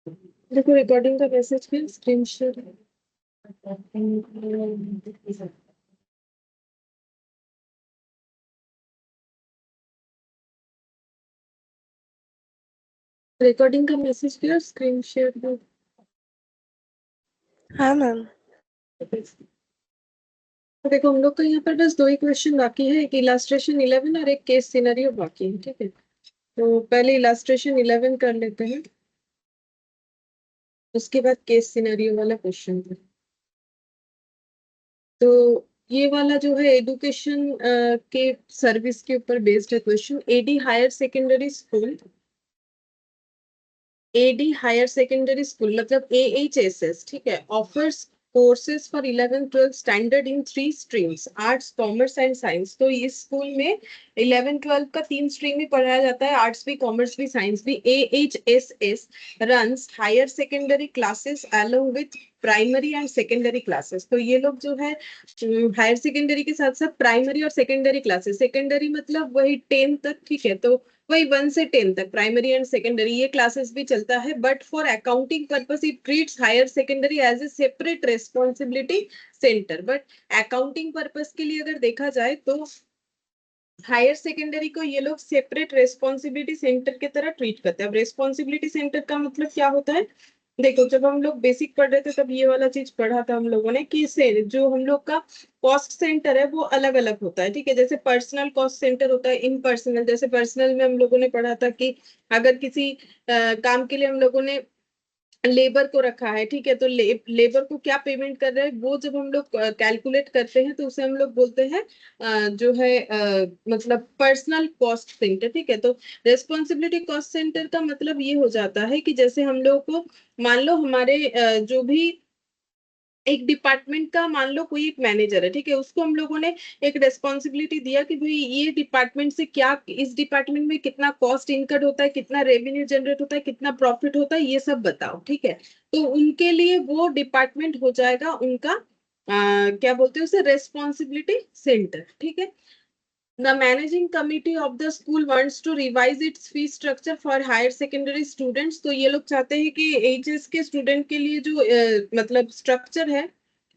देखो रिकॉर्डिंग का मैसेज फिर स्क्रीन शेयर। रिकॉर्डिंग का मैसेज फिर स्क्रीन शेयर। हाँ मैम। तो देखो हम लोग को यहाँ पर बस दो ही क्वेश्चन बाकी है, एक इलास्ट्रेशन 11 और एक केस सिनेरियो बाकी है। ठीक है, तो पहले इलास्ट्रेशन 11 कर लेते हैं, उसके बाद केस सिनेरियो वाला क्वेश्चन। तो ये वाला जो है एडुकेशन के सर्विस के ऊपर बेस्ड है question. AD higher secondary school, AD higher secondary school मतलब AHSS, ठीक है, offers courses for 11th 12th standard in 3 streams, arts commerce and science. तो इस स्कूल में 11th 12th का 3 स्ट्रीम भी पढ़ाया जाता है, आर्ट्स भी कॉमर्स भी साइंस भी। AHSS runs higher secondary classes along with primary and secondary classes. तो ये लोग जो है हायर सेकेंडरी के साथ साथ प्राइमरी और सेकेंडरी क्लासेस, सेकेंडरी मतलब वही 10 तक, ठीक है, तो वही 1 से 10 तक प्राइमरी एंड सेकेंडरी ये क्लासेस भी चलता है। But for accounting purpose it treats higher secondary as a separate responsibility centre. But accounting purpose के लिए अगर देखा जाए तो हायर सेकेंडरी को ये लोग सेपरेट रेस्पॉन्सिबिलिटी सेंटर की तरह ट्रीट करते हैं। अब रेस्पॉन्सिबिलिटी सेंटर का मतलब क्या होता है, देखो जब हम लोग बेसिक पढ़ रहे थे तब ये वाला चीज पढ़ा था हम लोगों ने कि से जो हम लोग का कॉस्ट सेंटर है वो अलग अलग होता है। ठीक है, जैसे पर्सनल कॉस्ट सेंटर होता है, इन पर्सनल, जैसे पर्सनल में हम लोगों ने पढ़ा था कि अगर किसी काम के लिए हम लोगों ने लेबर को रखा है, ठीक है, तो लेबर को क्या पेमेंट कर रहे हैं वो जब हम लोग कैलकुलेट करते हैं तो उसे हम लोग बोलते हैं जो है मतलब पर्सनल कॉस्ट सेंटर। ठीक है, तो रेस्पॉन्सिबिलिटी कॉस्ट सेंटर का मतलब ये हो जाता है कि जैसे हम लोग को मान लो हमारे जो भी एक डिपार्टमेंट का मान लो कोई एक मैनेजर है, ठीक है, उसको हम लोगों ने एक रेस्पॉन्सिबिलिटी दिया कि भाई ये डिपार्टमेंट से क्या, इस डिपार्टमेंट में कितना कॉस्ट इनकट होता है, कितना रेवेन्यू जनरेट होता है, कितना प्रॉफिट होता है, ये सब बताओ। ठीक है, तो उनके लिए वो डिपार्टमेंट हो जाएगा उनका क्या बोलते हैं उसे, रेस्पॉन्सिबिलिटी सेंटर। ठीक है, The managing committee of the school wants to revise its fee structure for higher secondary students। तो ये लोग चाहते हैं कि एचएस के स्टूडेंट के लिए जो मतलब स्ट्रक्चर है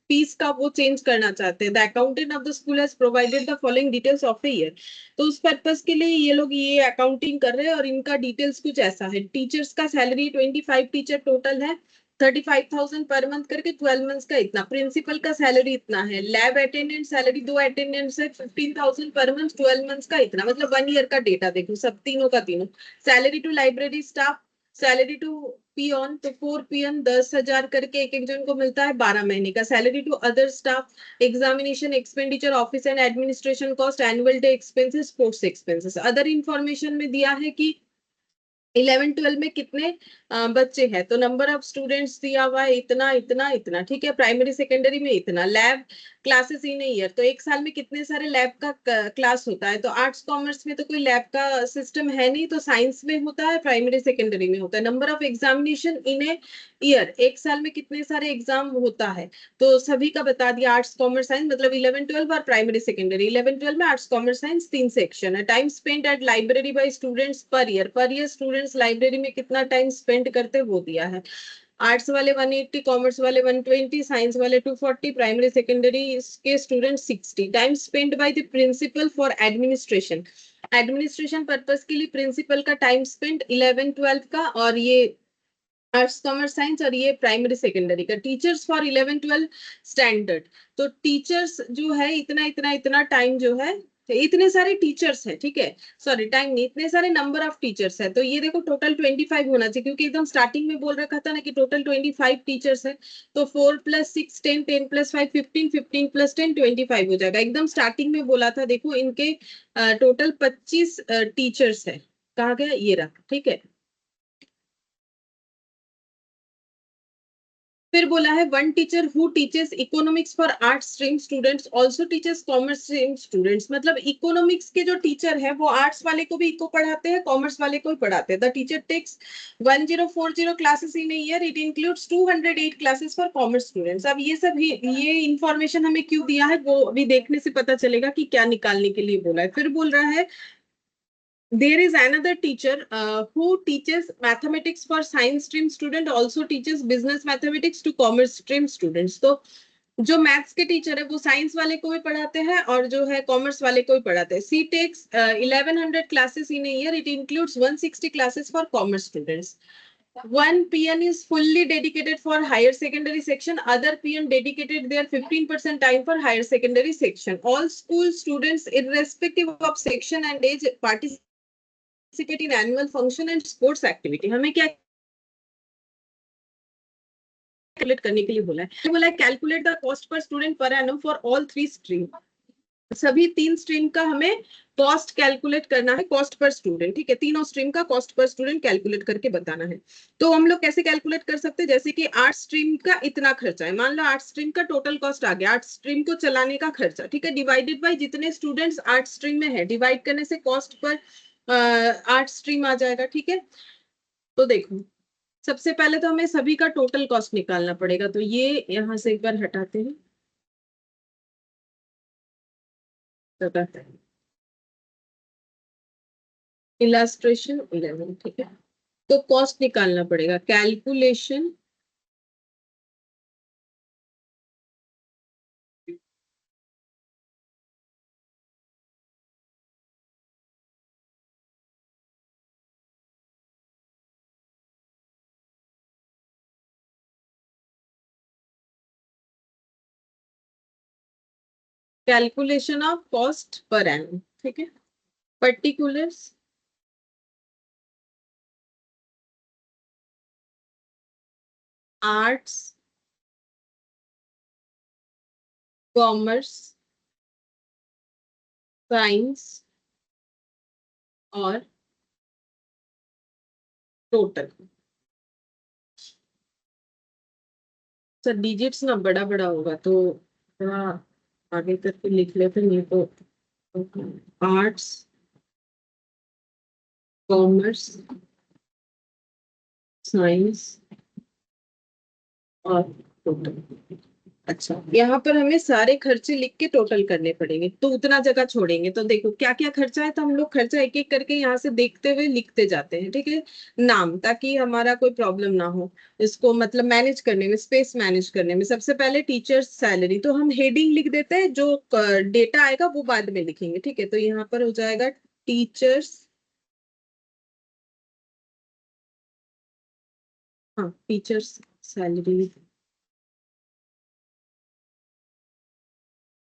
फीस का वो चेंज करना चाहते हैं। The accountant of the school has provided the following details of the year. तो उस पर्पस के लिए ये लोग ये अकाउंटिंग कर रहे हैं और इनका डिटेल्स कुछ ऐसा है। टीचर्स का सैलरी 25 टीचर टोटल है, 35,000 पर मंथ करके 12 मंथ्स का इतना। प्रिंसिपल का सैलरी इतना है। लैब अटेंडेंट सैलरी 2 अटेंडेंट्स है, 15,000 पर मंथ 12 मंथ्स का इतना, मतलब 1 ईयर का डेटा देखो सब तीनों का तीनों। Salary to library staff, salary to peon, तो 4 पियोन 10,000 करके एक एक जन को मिलता है 12 महीने का। Salary to other staff, examination expenditure office and administration cost, annual day expenses, sports expenses. Other information में दिया है कि 11 12 में कितने बच्चे हैं, तो नंबर ऑफ स्टूडेंट्स दिया हुआ है इतना इतना इतना। ठीक है, प्राइमरी सेकेंडरी में इतना। लैब क्लासेस इन ईयर, तो एक साल में कितने सारे लैब का क्लास होता है, तो आर्ट्स कॉमर्स में तो कोई लैब का सिस्टम है नहीं, तो साइंस में होता है, प्राइमरी सेकेंडरी में होता है। Number of examination in a year, एक साल में कितने सारे एग्जाम होता है, तो सभी का बता दिया, आर्ट्स कॉमर्स साइंस, मतलब 11 12 और प्राइमरी सेकेंडरी। 11 12 में आर्ट्स कॉमर्स साइंस 3 सेक्शन है। Time spent at library by students per year students library में कितना टाइम स्पेंड करते हैं वो दिया है। आर्ट्स वाले 180, कॉमर्स वाले 120, साइंस वाले 240, प्राइमरी सेकेंडरी के student 60। Time spend by the principal for administration, administration purpose के लिए प्रिंसिपल का टाइम स्पेंड 11 12 का, और ये आर्ट्स कॉमर्स साइंस, और ये प्राइमरी सेकेंडरी का। टीचर्स फॉर 11 12 स्टैंडर्ड, तो टीचर्स जो है इतना इतना इतना टाइम जो है, तो इतने सारे टीचर्स है, ठीक है, सॉरी टाइम नहीं, इतने सारे नंबर ऑफ टीचर्स है। तो ये देखो टोटल 25 होना चाहिए, क्योंकि एकदम स्टार्टिंग में बोल रखा था ना कि टोटल 25 टीचर्स है। तो 4 + 6 10, 10 + 5 15, 15 + 10 25 हो जाएगा। एकदम स्टार्टिंग में बोला था, देखो इनके टोटल 25 टीचर्स है। कहा गया ये रहा, ठीक है। फिर बोला है one teacher who teaches economics for art stream students also teaches commerce stream students. मतलब इकोनॉमिक्स के जो टीचर है वो आर्ट्स वाले को भी इको पढ़ाते हैं, कॉमर्स वाले को भी पढ़ाते हैं। The teacher takes 1040 classes in year, it includes 208 classes for commerce students. अब ये सब ये इंफॉर्मेशन हमें क्यों दिया है वो अभी देखने से पता चलेगा कि क्या निकालने के लिए बोला है। फिर बोल रहा है there is another teacher who teaches mathematics for science stream student, also teaches business mathematics to commerce stream students. तो जो मैथ्स के टीचर है वो साइंस वाले को भी पढ़ाते हैं और जो है कॉमर्स वाले को भी पढ़ाते हैं. सी takes 1100 classes in a year. It includes 160 classes for commerce students. One PN is fully dedicated for higher secondary section. Other PN dedicated their 15% time for higher secondary section. All school students, irrespective of section and age, participate in annual function and sports activity. हमें क्या calculate करने के लिए बोला है calculate the cost per student per annum for all 3 stream. सभी 3 stream का हमें कॉस्ट कैलकुलेट करना है, कॉस्ट पर स्टूडेंट. ठीक है, तीनों स्ट्रीम का कॉस्ट पर स्टूडेंट कैलकुलेट करके बताना है. तो हम लोग कैसे कैलकुलेट कर सकते हैं, जैसे कि आर्ट स्ट्रीम का इतना खर्चा है, मान लो आर्ट स्ट्रीम का टोटल कॉस्ट आ गया, आर्ट स्ट्रीम को चलाने का खर्चा, ठीक है, डिवाइडेड बाय जितने स्टूडेंट्स आर्ट स्ट्रीम में है, डिवाइड करने से कॉस्ट पर आर्ट स्ट्रीम आ जाएगा. ठीक है, तो देखो सबसे पहले तो हमें सभी का टोटल कॉस्ट निकालना पड़ेगा. तो ये यहां से एक बार हटाते हैं, इलास्ट्रेशन 11. ठीक है, तो कॉस्ट निकालना पड़ेगा. Calculation calculation of cost per annum. ठीक है, पर्टिकुलर्स आर्ट्स कॉमर्स साइंस और टोटल. सर डिजिट्स ना बड़ा बड़ा होगा तो थोड़ा आगे करके लिख लेते, नहीं तो आर्ट्स कॉमर्स साइंस और टोटल. अच्छा, यहाँ पर हमें सारे खर्चे लिख के टोटल करने पड़ेंगे, तो उतना जगह छोड़ेंगे. तो देखो क्या क्या खर्चा है, तो हम लोग खर्चा एक एक करके यहाँ से देखते हुए लिखते जाते हैं. ठीक है, नाम, ताकि हमारा कोई प्रॉब्लम ना हो इसको मतलब मैनेज करने में, स्पेस मैनेज करने में. सबसे पहले टीचर्स सैलरी, तो हम हेडिंग लिख देते हैं, जो डेटा आएगा वो बाद में लिखेंगे. ठीक है, तो यहाँ पर हो जाएगा टीचर्स, हाँ टीचर्स सैलरी.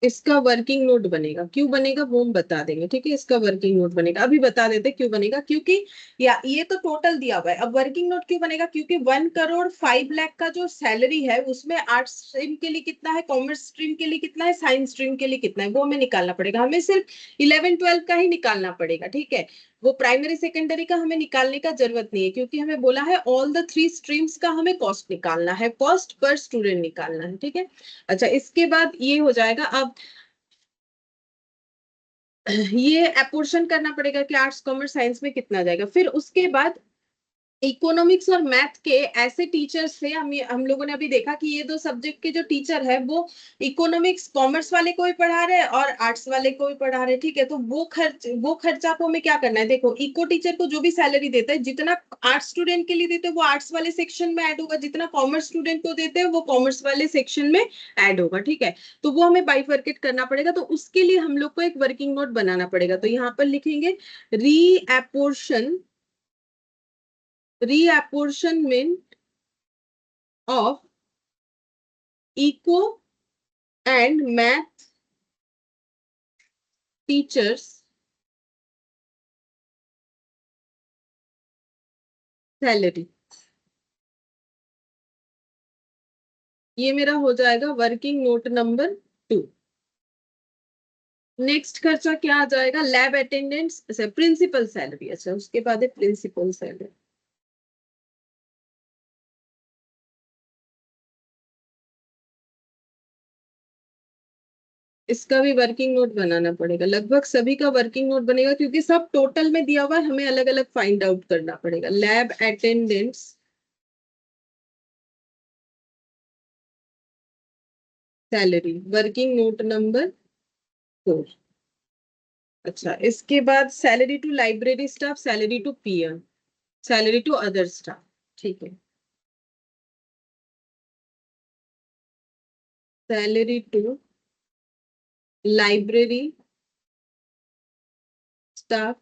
इसका वर्किंग नोट बनेगा, क्यों बनेगा वो हम बता देंगे. ठीक है, इसका वर्किंग नोट बनेगा, अभी बता देते क्यों बनेगा. क्योंकि या ये तो टोटल दिया हुआ है, अब वर्किंग नोट क्यों बनेगा, क्योंकि 1,05,00,000 का जो सैलरी है उसमें आर्ट स्ट्रीम के लिए कितना है, कॉमर्स स्ट्रीम के लिए कितना है, साइंस स्ट्रीम के लिए कितना है, वो हमें निकालना पड़ेगा. हमें सिर्फ 11-12 का ही निकालना पड़ेगा. ठीक है, वो प्राइमरी सेकेंडरी का हमें निकालने का जरूरत नहीं है, क्योंकि हमें बोला है ऑल द 3 स्ट्रीम्स का हमें कॉस्ट निकालना है, कॉस्ट पर स्टूडेंट निकालना है. ठीक है, अच्छा इसके बाद ये हो जाएगा. अब ये अपोर्शन करना पड़ेगा कि आर्ट्स कॉमर्स साइंस में कितना जाएगा. फिर उसके बाद इकोनॉमिक्स और मैथ के ऐसे टीचर्स थे, हम लोगों ने अभी देखा कि ये दो सब्जेक्ट के जो टीचर है वो इकोनॉमिक्स कॉमर्स वाले को भी पढ़ा रहे हैं और आर्ट्स वाले को भी पढ़ा रहे हैं. ठीक है, तो वो खर्चा को हमें क्या करना है. देखो इको टीचर को जो भी सैलरी देता है, जितना आर्ट्स स्टूडेंट के लिए देते हैं वो आर्ट्स वाले सेक्शन में ऐड होगा, जितना कॉमर्स स्टूडेंट को देते हैं वो कॉमर्स वाले सेक्शन में ऐड होगा. ठीक है, तो वो हमें बाइफर्केट करना पड़ेगा. तो उसके लिए हम लोग को एक वर्किंग नोट बनाना पड़ेगा. तो यहाँ पर लिखेंगे रीअपोर्शन reapportionment of eco and math teachers salary. ये मेरा हो जाएगा वर्किंग नोट नंबर 2. नेक्स्ट खर्चा क्या आ जाएगा, लैब अटेंडेंस, अच्छा प्रिंसिपल सैलरी. अच्छा उसके बाद है प्रिंसिपल सैलरी. इसका भी वर्किंग नोट बनाना पड़ेगा, लगभग सभी का वर्किंग नोट बनेगा, क्योंकि सब टोटल में दिया हुआ है, हमें अलग अलग फाइंड आउट करना पड़ेगा. Lab attendance salary, working note number 4. अच्छा, इसके बाद salary to library staff, salary to peon, salary to other staff. ठीक है, salary to library staff,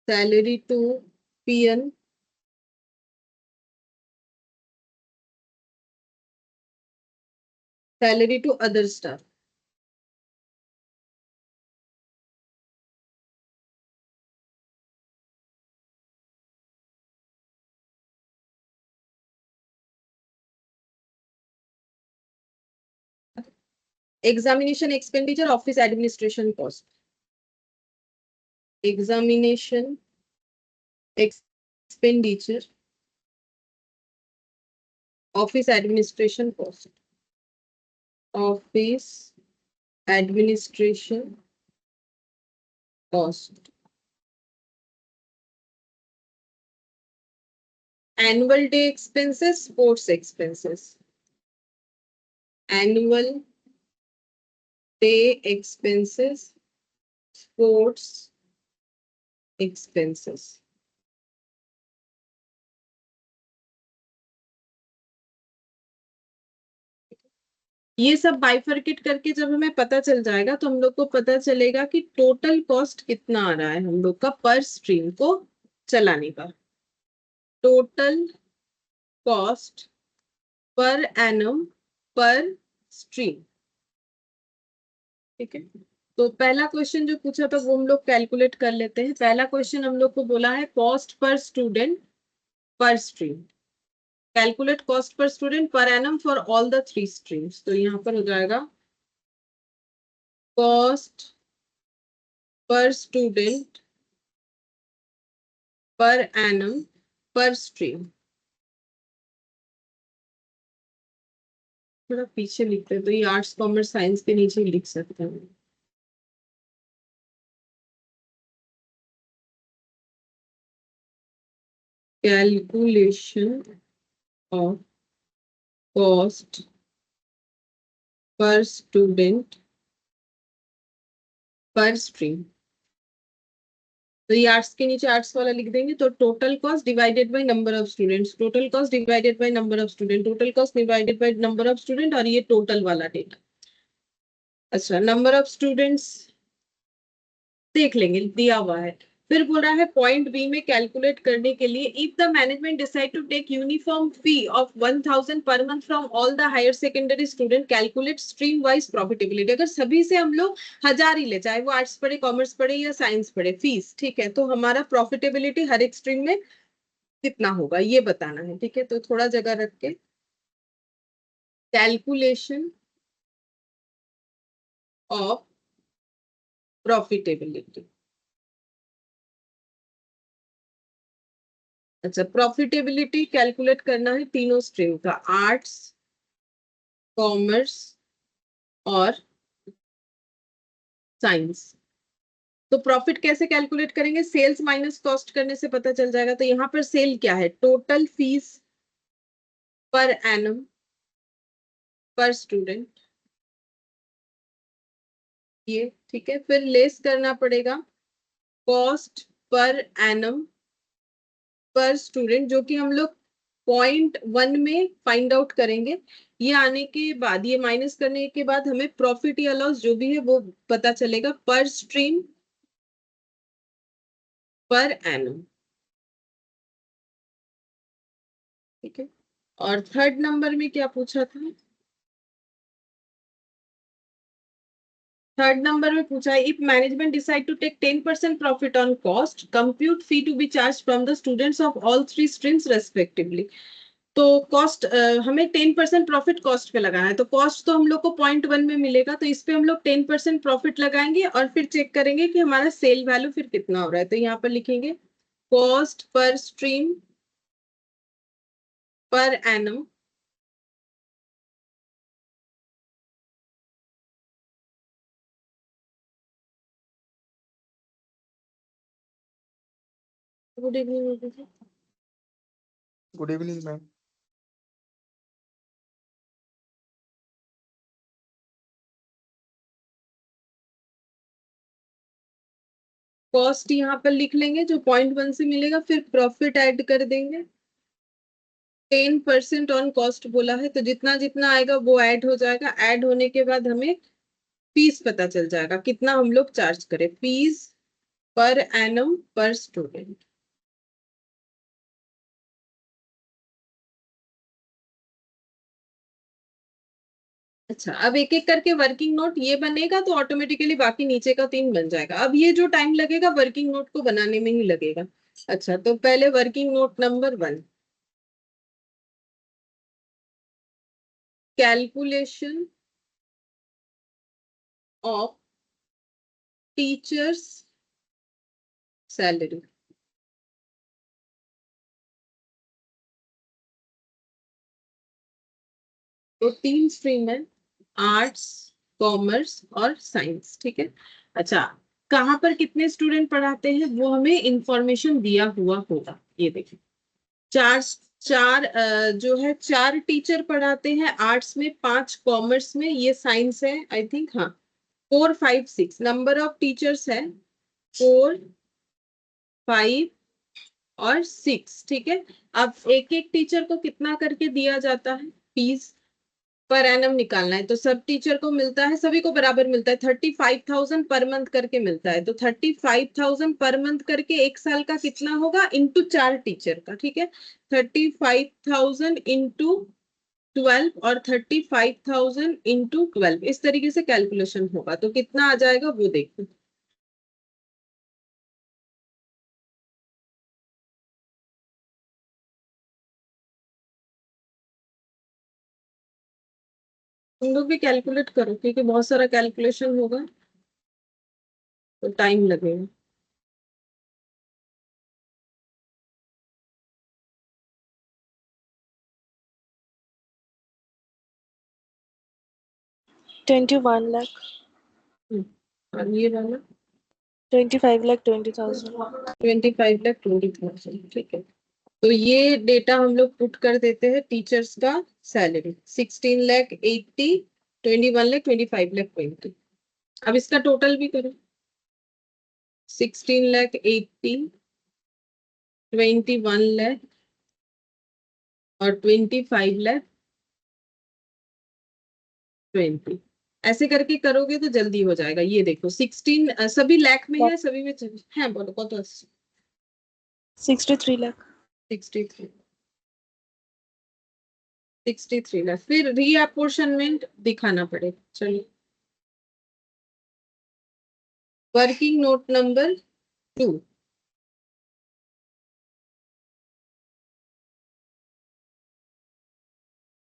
salary to peon, salary to other staff. Examination expenditure, office administration cost, examination expenditure, office administration cost, office administration cost. Annual day expenses, sports expenses, annual day expenses, sports expenses. ये सब bifurcate करके जब हमें पता चल जाएगा तो हम लोग को पता चलेगा कि टोटल कॉस्ट कितना आ रहा है हम लोग का पर स्ट्रीम को चलाने का। टोटल कॉस्ट पर एनम पर स्ट्रीम। ठीक है, तो पहला क्वेश्चन जो पूछा था वो हम लोग कैलकुलेट कर लेते हैं। पहला क्वेश्चन हम लोग को बोला है कॉस्ट पर स्टूडेंट पर stream. Calculate cost per student per annum for all the 3 streams. तो यहाँ पर हो जाएगा cost per student per annum पर स्ट्रीम। थोड़ा पीछे लिखते हैं तो ये आर्ट्स कॉमर्स साइंस के नीचे लिख सकते हैं। Calculation of cost per student पर स्ट्रीम। तो ये आर्ट्स के नीचे आर्ट्स वाला लिख देंगे तो total cost divided by number of students, total cost divided by number of student, total cost divided by number of student, और ये टोटल वाला डेटा। अच्छा, नंबर ऑफ स्टूडेंट्स देख लेंगे, दिया हुआ है। फिर बोल रहा है पॉइंट बी में कैलकुलेट करने के लिए if the management decide to take uniform fee of 1000 per month from all the higher secondary student calculate stream wise profitability. अगर सभी से हम लोग 1000 ही ले, चाहे वो आर्ट्स पढ़े, कॉमर्स पढ़े या साइंस पढ़े, फीस, ठीक है, तो हमारा प्रॉफिटेबिलिटी हर एक स्ट्रीम में कितना होगा ये बताना है। ठीक है, तो थोड़ा जगह रख के कैलकुलेशन ऑफ प्रॉफिटेबिलिटी। अच्छा, प्रॉफिटेबिलिटी कैलकुलेट करना है तीनों स्ट्रीम का, आर्ट्स, कॉमर्स और साइंस। तो प्रॉफिट कैसे कैलकुलेट करेंगे? सेल्स माइनस कॉस्ट करने से पता चल जाएगा। तो यहाँ पर सेल क्या है? टोटल फीस पर एनम पर स्टूडेंट, ये ठीक है। फिर लेस करना पड़ेगा कॉस्ट पर एनम पर स्टूडेंट, जो कि हम लोग .1 में फाइंड आउट करेंगे। ये आने के बाद, ये माइनस करने के बाद हमें प्रॉफिट या लॉस जो भी है वो पता चलेगा पर स्ट्रीम पर एनम। ठीक है, और थर्ड नंबर में क्या पूछा था? थर्ड नंबर में पूछा है if management decide to take 10% profit on cost compute fee to be charge from the students of all 3 streams respectively. तो कॉस्ट हमें 10% प्रॉफिट कॉस्ट पे लगाना है। तो कॉस्ट तो हम लोग को .1 में मिलेगा, तो इस पे हम लोग 10% प्रॉफिट लगाएंगे और फिर चेक करेंगे कि हमारा सेल वैल्यू फिर कितना हो रहा है। तो यहाँ पर लिखेंगे cost per stream per annum good evening. Good evening ma'am. Cost यहाँ पर लिख लेंगे जो 0.1 से मिलेगा, फिर प्रॉफिट ऐड कर देंगे। 10% ऑन कॉस्ट बोला है, तो जितना जितना आएगा वो ऐड हो जाएगा। ऐड होने के बाद हमें फीस पता चल जाएगा कितना हम लोग चार्ज करें, फीस पर एनम पर स्टूडेंट। अच्छा, अब एक एक करके वर्किंग नोट ये बनेगा तो ऑटोमेटिकली बाकी नीचे का 3 बन जाएगा। अब ये जो टाइम लगेगा वर्किंग नोट को बनाने में ही लगेगा। अच्छा, तो पहले working note number 1, calculation of teachers salary. तो 3 स्ट्रीम है, आर्ट्स, कॉमर्स और साइंस, ठीक है। अच्छा, कहाँ पर कितने स्टूडेंट पढ़ाते हैं वो हमें इंफॉर्मेशन दिया हुआ होगा। ये देखिए, चार चार जो है 4 टीचर पढ़ाते हैं आर्ट्स में, 5 कॉमर्स में, ये साइंस है आई थिंक, हाँ। 4 5 6 नंबर ऑफ टीचर्स है, 4 5 और 6, ठीक है। अब एक एक टीचर को कितना करके दिया जाता है, फीस पर एनम निकालना है। तो सब टीचर को मिलता है, सभी को बराबर मिलता है, 35,000 पर मंथ करके मिलता है। तो 35,000 पर मंथ करके एक साल का कितना होगा, इंटू 4 टीचर का, ठीक है। 35,000 इंटू 12 और 35,000 इंटू 12, इस तरीके से कैलकुलेशन होगा। तो कितना आ जाएगा वो देखो। तुम लोग भी कैलकुलेट करो क्योंकि बहुत सारा कैलकुलेशन होगा तो टाइम लगेगा। $21 lakh, और ये वाला 25,20,000. 25,20,000, ठीक है। तो ये डेटा हम लोग पुट कर देते हैं टीचर्स का सैलरी 16,80,000, 21,00,000, 25,20,000। अब इसका टोटल भी करो, 16,80,000, 21,00,000 और 25,20,000। ऐसे करके करोगे तो जल्दी हो जाएगा। ये देखो 16 सभी लैख में है, सभी में है, बोलो कौन। 63 lakh. 63 63 लाख। फिर रीअपोर्शनमेंट दिखाना पड़ेगा। चलिए, working note number 2,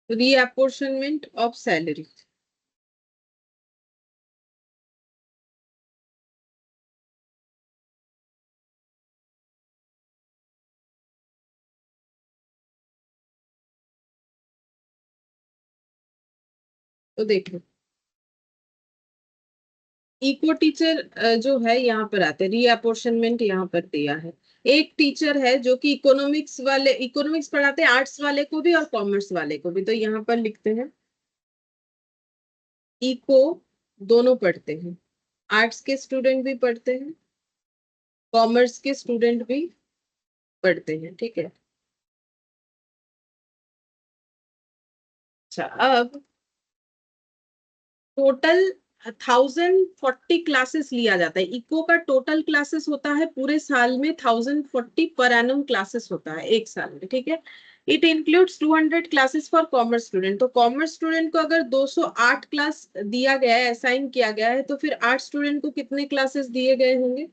reapportionment of salary. तो देखो, इको टीचर जो है यहाँ पर आते हैं, रीअपोर्शनमेंट यहाँ पर दिया है। एक टीचर है जो कि इकोनॉमिक्स पढ़ाते हैं, आर्ट्स वाले को भी और कॉमर्स वाले को भी। तो यहाँ पर लिखते हैं इको दोनों पढ़ते हैं, आर्ट्स के स्टूडेंट भी पढ़ते हैं, कॉमर्स के स्टूडेंट भी पढ़ते हैं, ठीक है। अच्छा, अब टोटल 1,040 क्लासेस लिया जाता है। इको का टोटल क्लासेस होता है पूरे साल में 1,040 पर एनम क्लासेस होता है एक साल में, ठीक है। It includes 200 classes for commerce student. तो कॉमर्स स्टूडेंट को अगर 208 क्लास दिया गया है, असाइन किया गया है, तो फिर आर्ट स्टूडेंट को कितने क्लासेस दिए गए होंगे,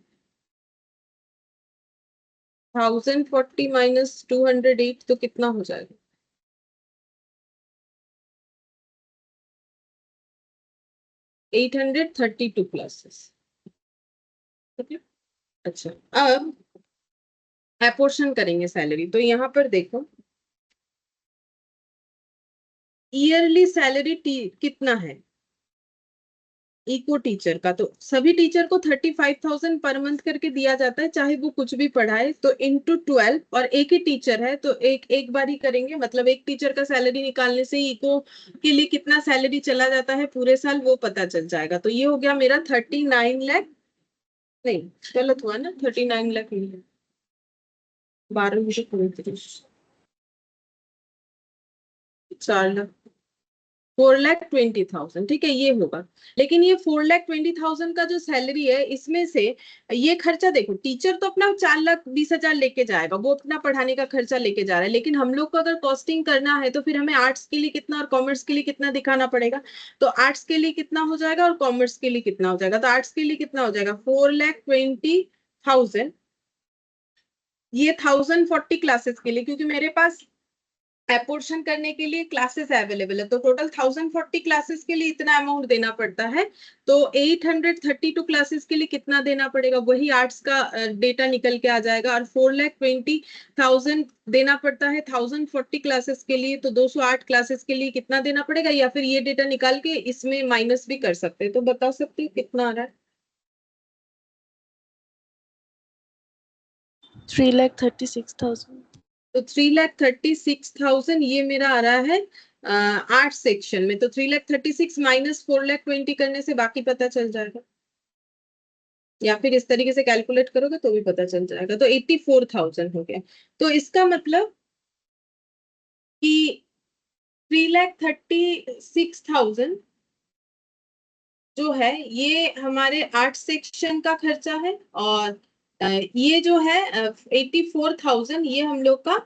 1,040 माइनस 208, तो कितना हो जाएगा, 832 क्लासेस, ठीक है। अच्छा, अब एपोर्शन करेंगे सैलरी। तो यहाँ पर देखो, ईयरली सैलरी कितना है इको टीचर का। तो सभी टीचर को 35,000 पर मंथ करके दिया जाता है, चाहे वो कुछ भी पढ़ाए। तो इंटू 12, और एक ही टीचर है तो एक एक बार ही करेंगे, मतलब एक टीचर का सैलरी निकालने से ही इको के लिए कितना सैलरी चला जाता है पूरे साल वो पता चल जाएगा। तो ये हो गया मेरा 39,00,000 नहीं गलत हुआ ना, 39 लाख नहीं है, 12 4 लाख, 4,20,000, ठीक है ये होगा। लेकिन ये 4,20,000 का जो सैलरी है इसमें से ये खर्चा देखो, टीचर तो अपना 4,20,000 लेके जाएगा, वो अपना पढ़ाने का खर्चा लेके जा रहा है, लेकिन हम लोग को अगर कॉस्टिंग करना है तो फिर हमें आर्ट्स के लिए कितना और कॉमर्स के लिए कितना दिखाना पड़ेगा। तो आर्ट्स के लिए कितना हो जाएगा और कॉमर्स के लिए कितना हो जाएगा, तो आर्ट्स के लिए कितना हो जाएगा 4,20,000, ये 1,040 क्लासेस के लिए, क्योंकि मेरे पास अपोर्शन करने के लिए क्लासेस अवेलेबल है, तो टोटल 1,040 क्लासेस के लिए इतना अमाउंट देना पड़ता है। तो 832 क्लासेस के लिए कितना देना पड़ेगा, वही आर्ट्स का डेटा निकल के आ जाएगा। और 4,20,000 देना पड़ता है 1,040 क्लासेस के लिए, तो 208 क्लासेस के लिए कितना देना पड़ेगा, या फिर ये डेटा निकाल के इसमें माइनस भी कर सकते हैं। तो बता सकते हैं कितना आ रहा है। 3,36,000. तो 3,36,000 ये मेरा आ रहा है आर्ट सेक्शन में। तो 3,36,000 माइनस 4,20,000 करने से बाकी पता चल जाएगा, या फिर इस तरीके से कैलकुलेट करोगे तो भी पता चल जाएगा। तो 84,000 हो गया। तो इसका मतलब कि 3,36,000 जो है ये हमारे आर्ट सेक्शन का खर्चा है, और ये जो है 84,000 ये हम लोग का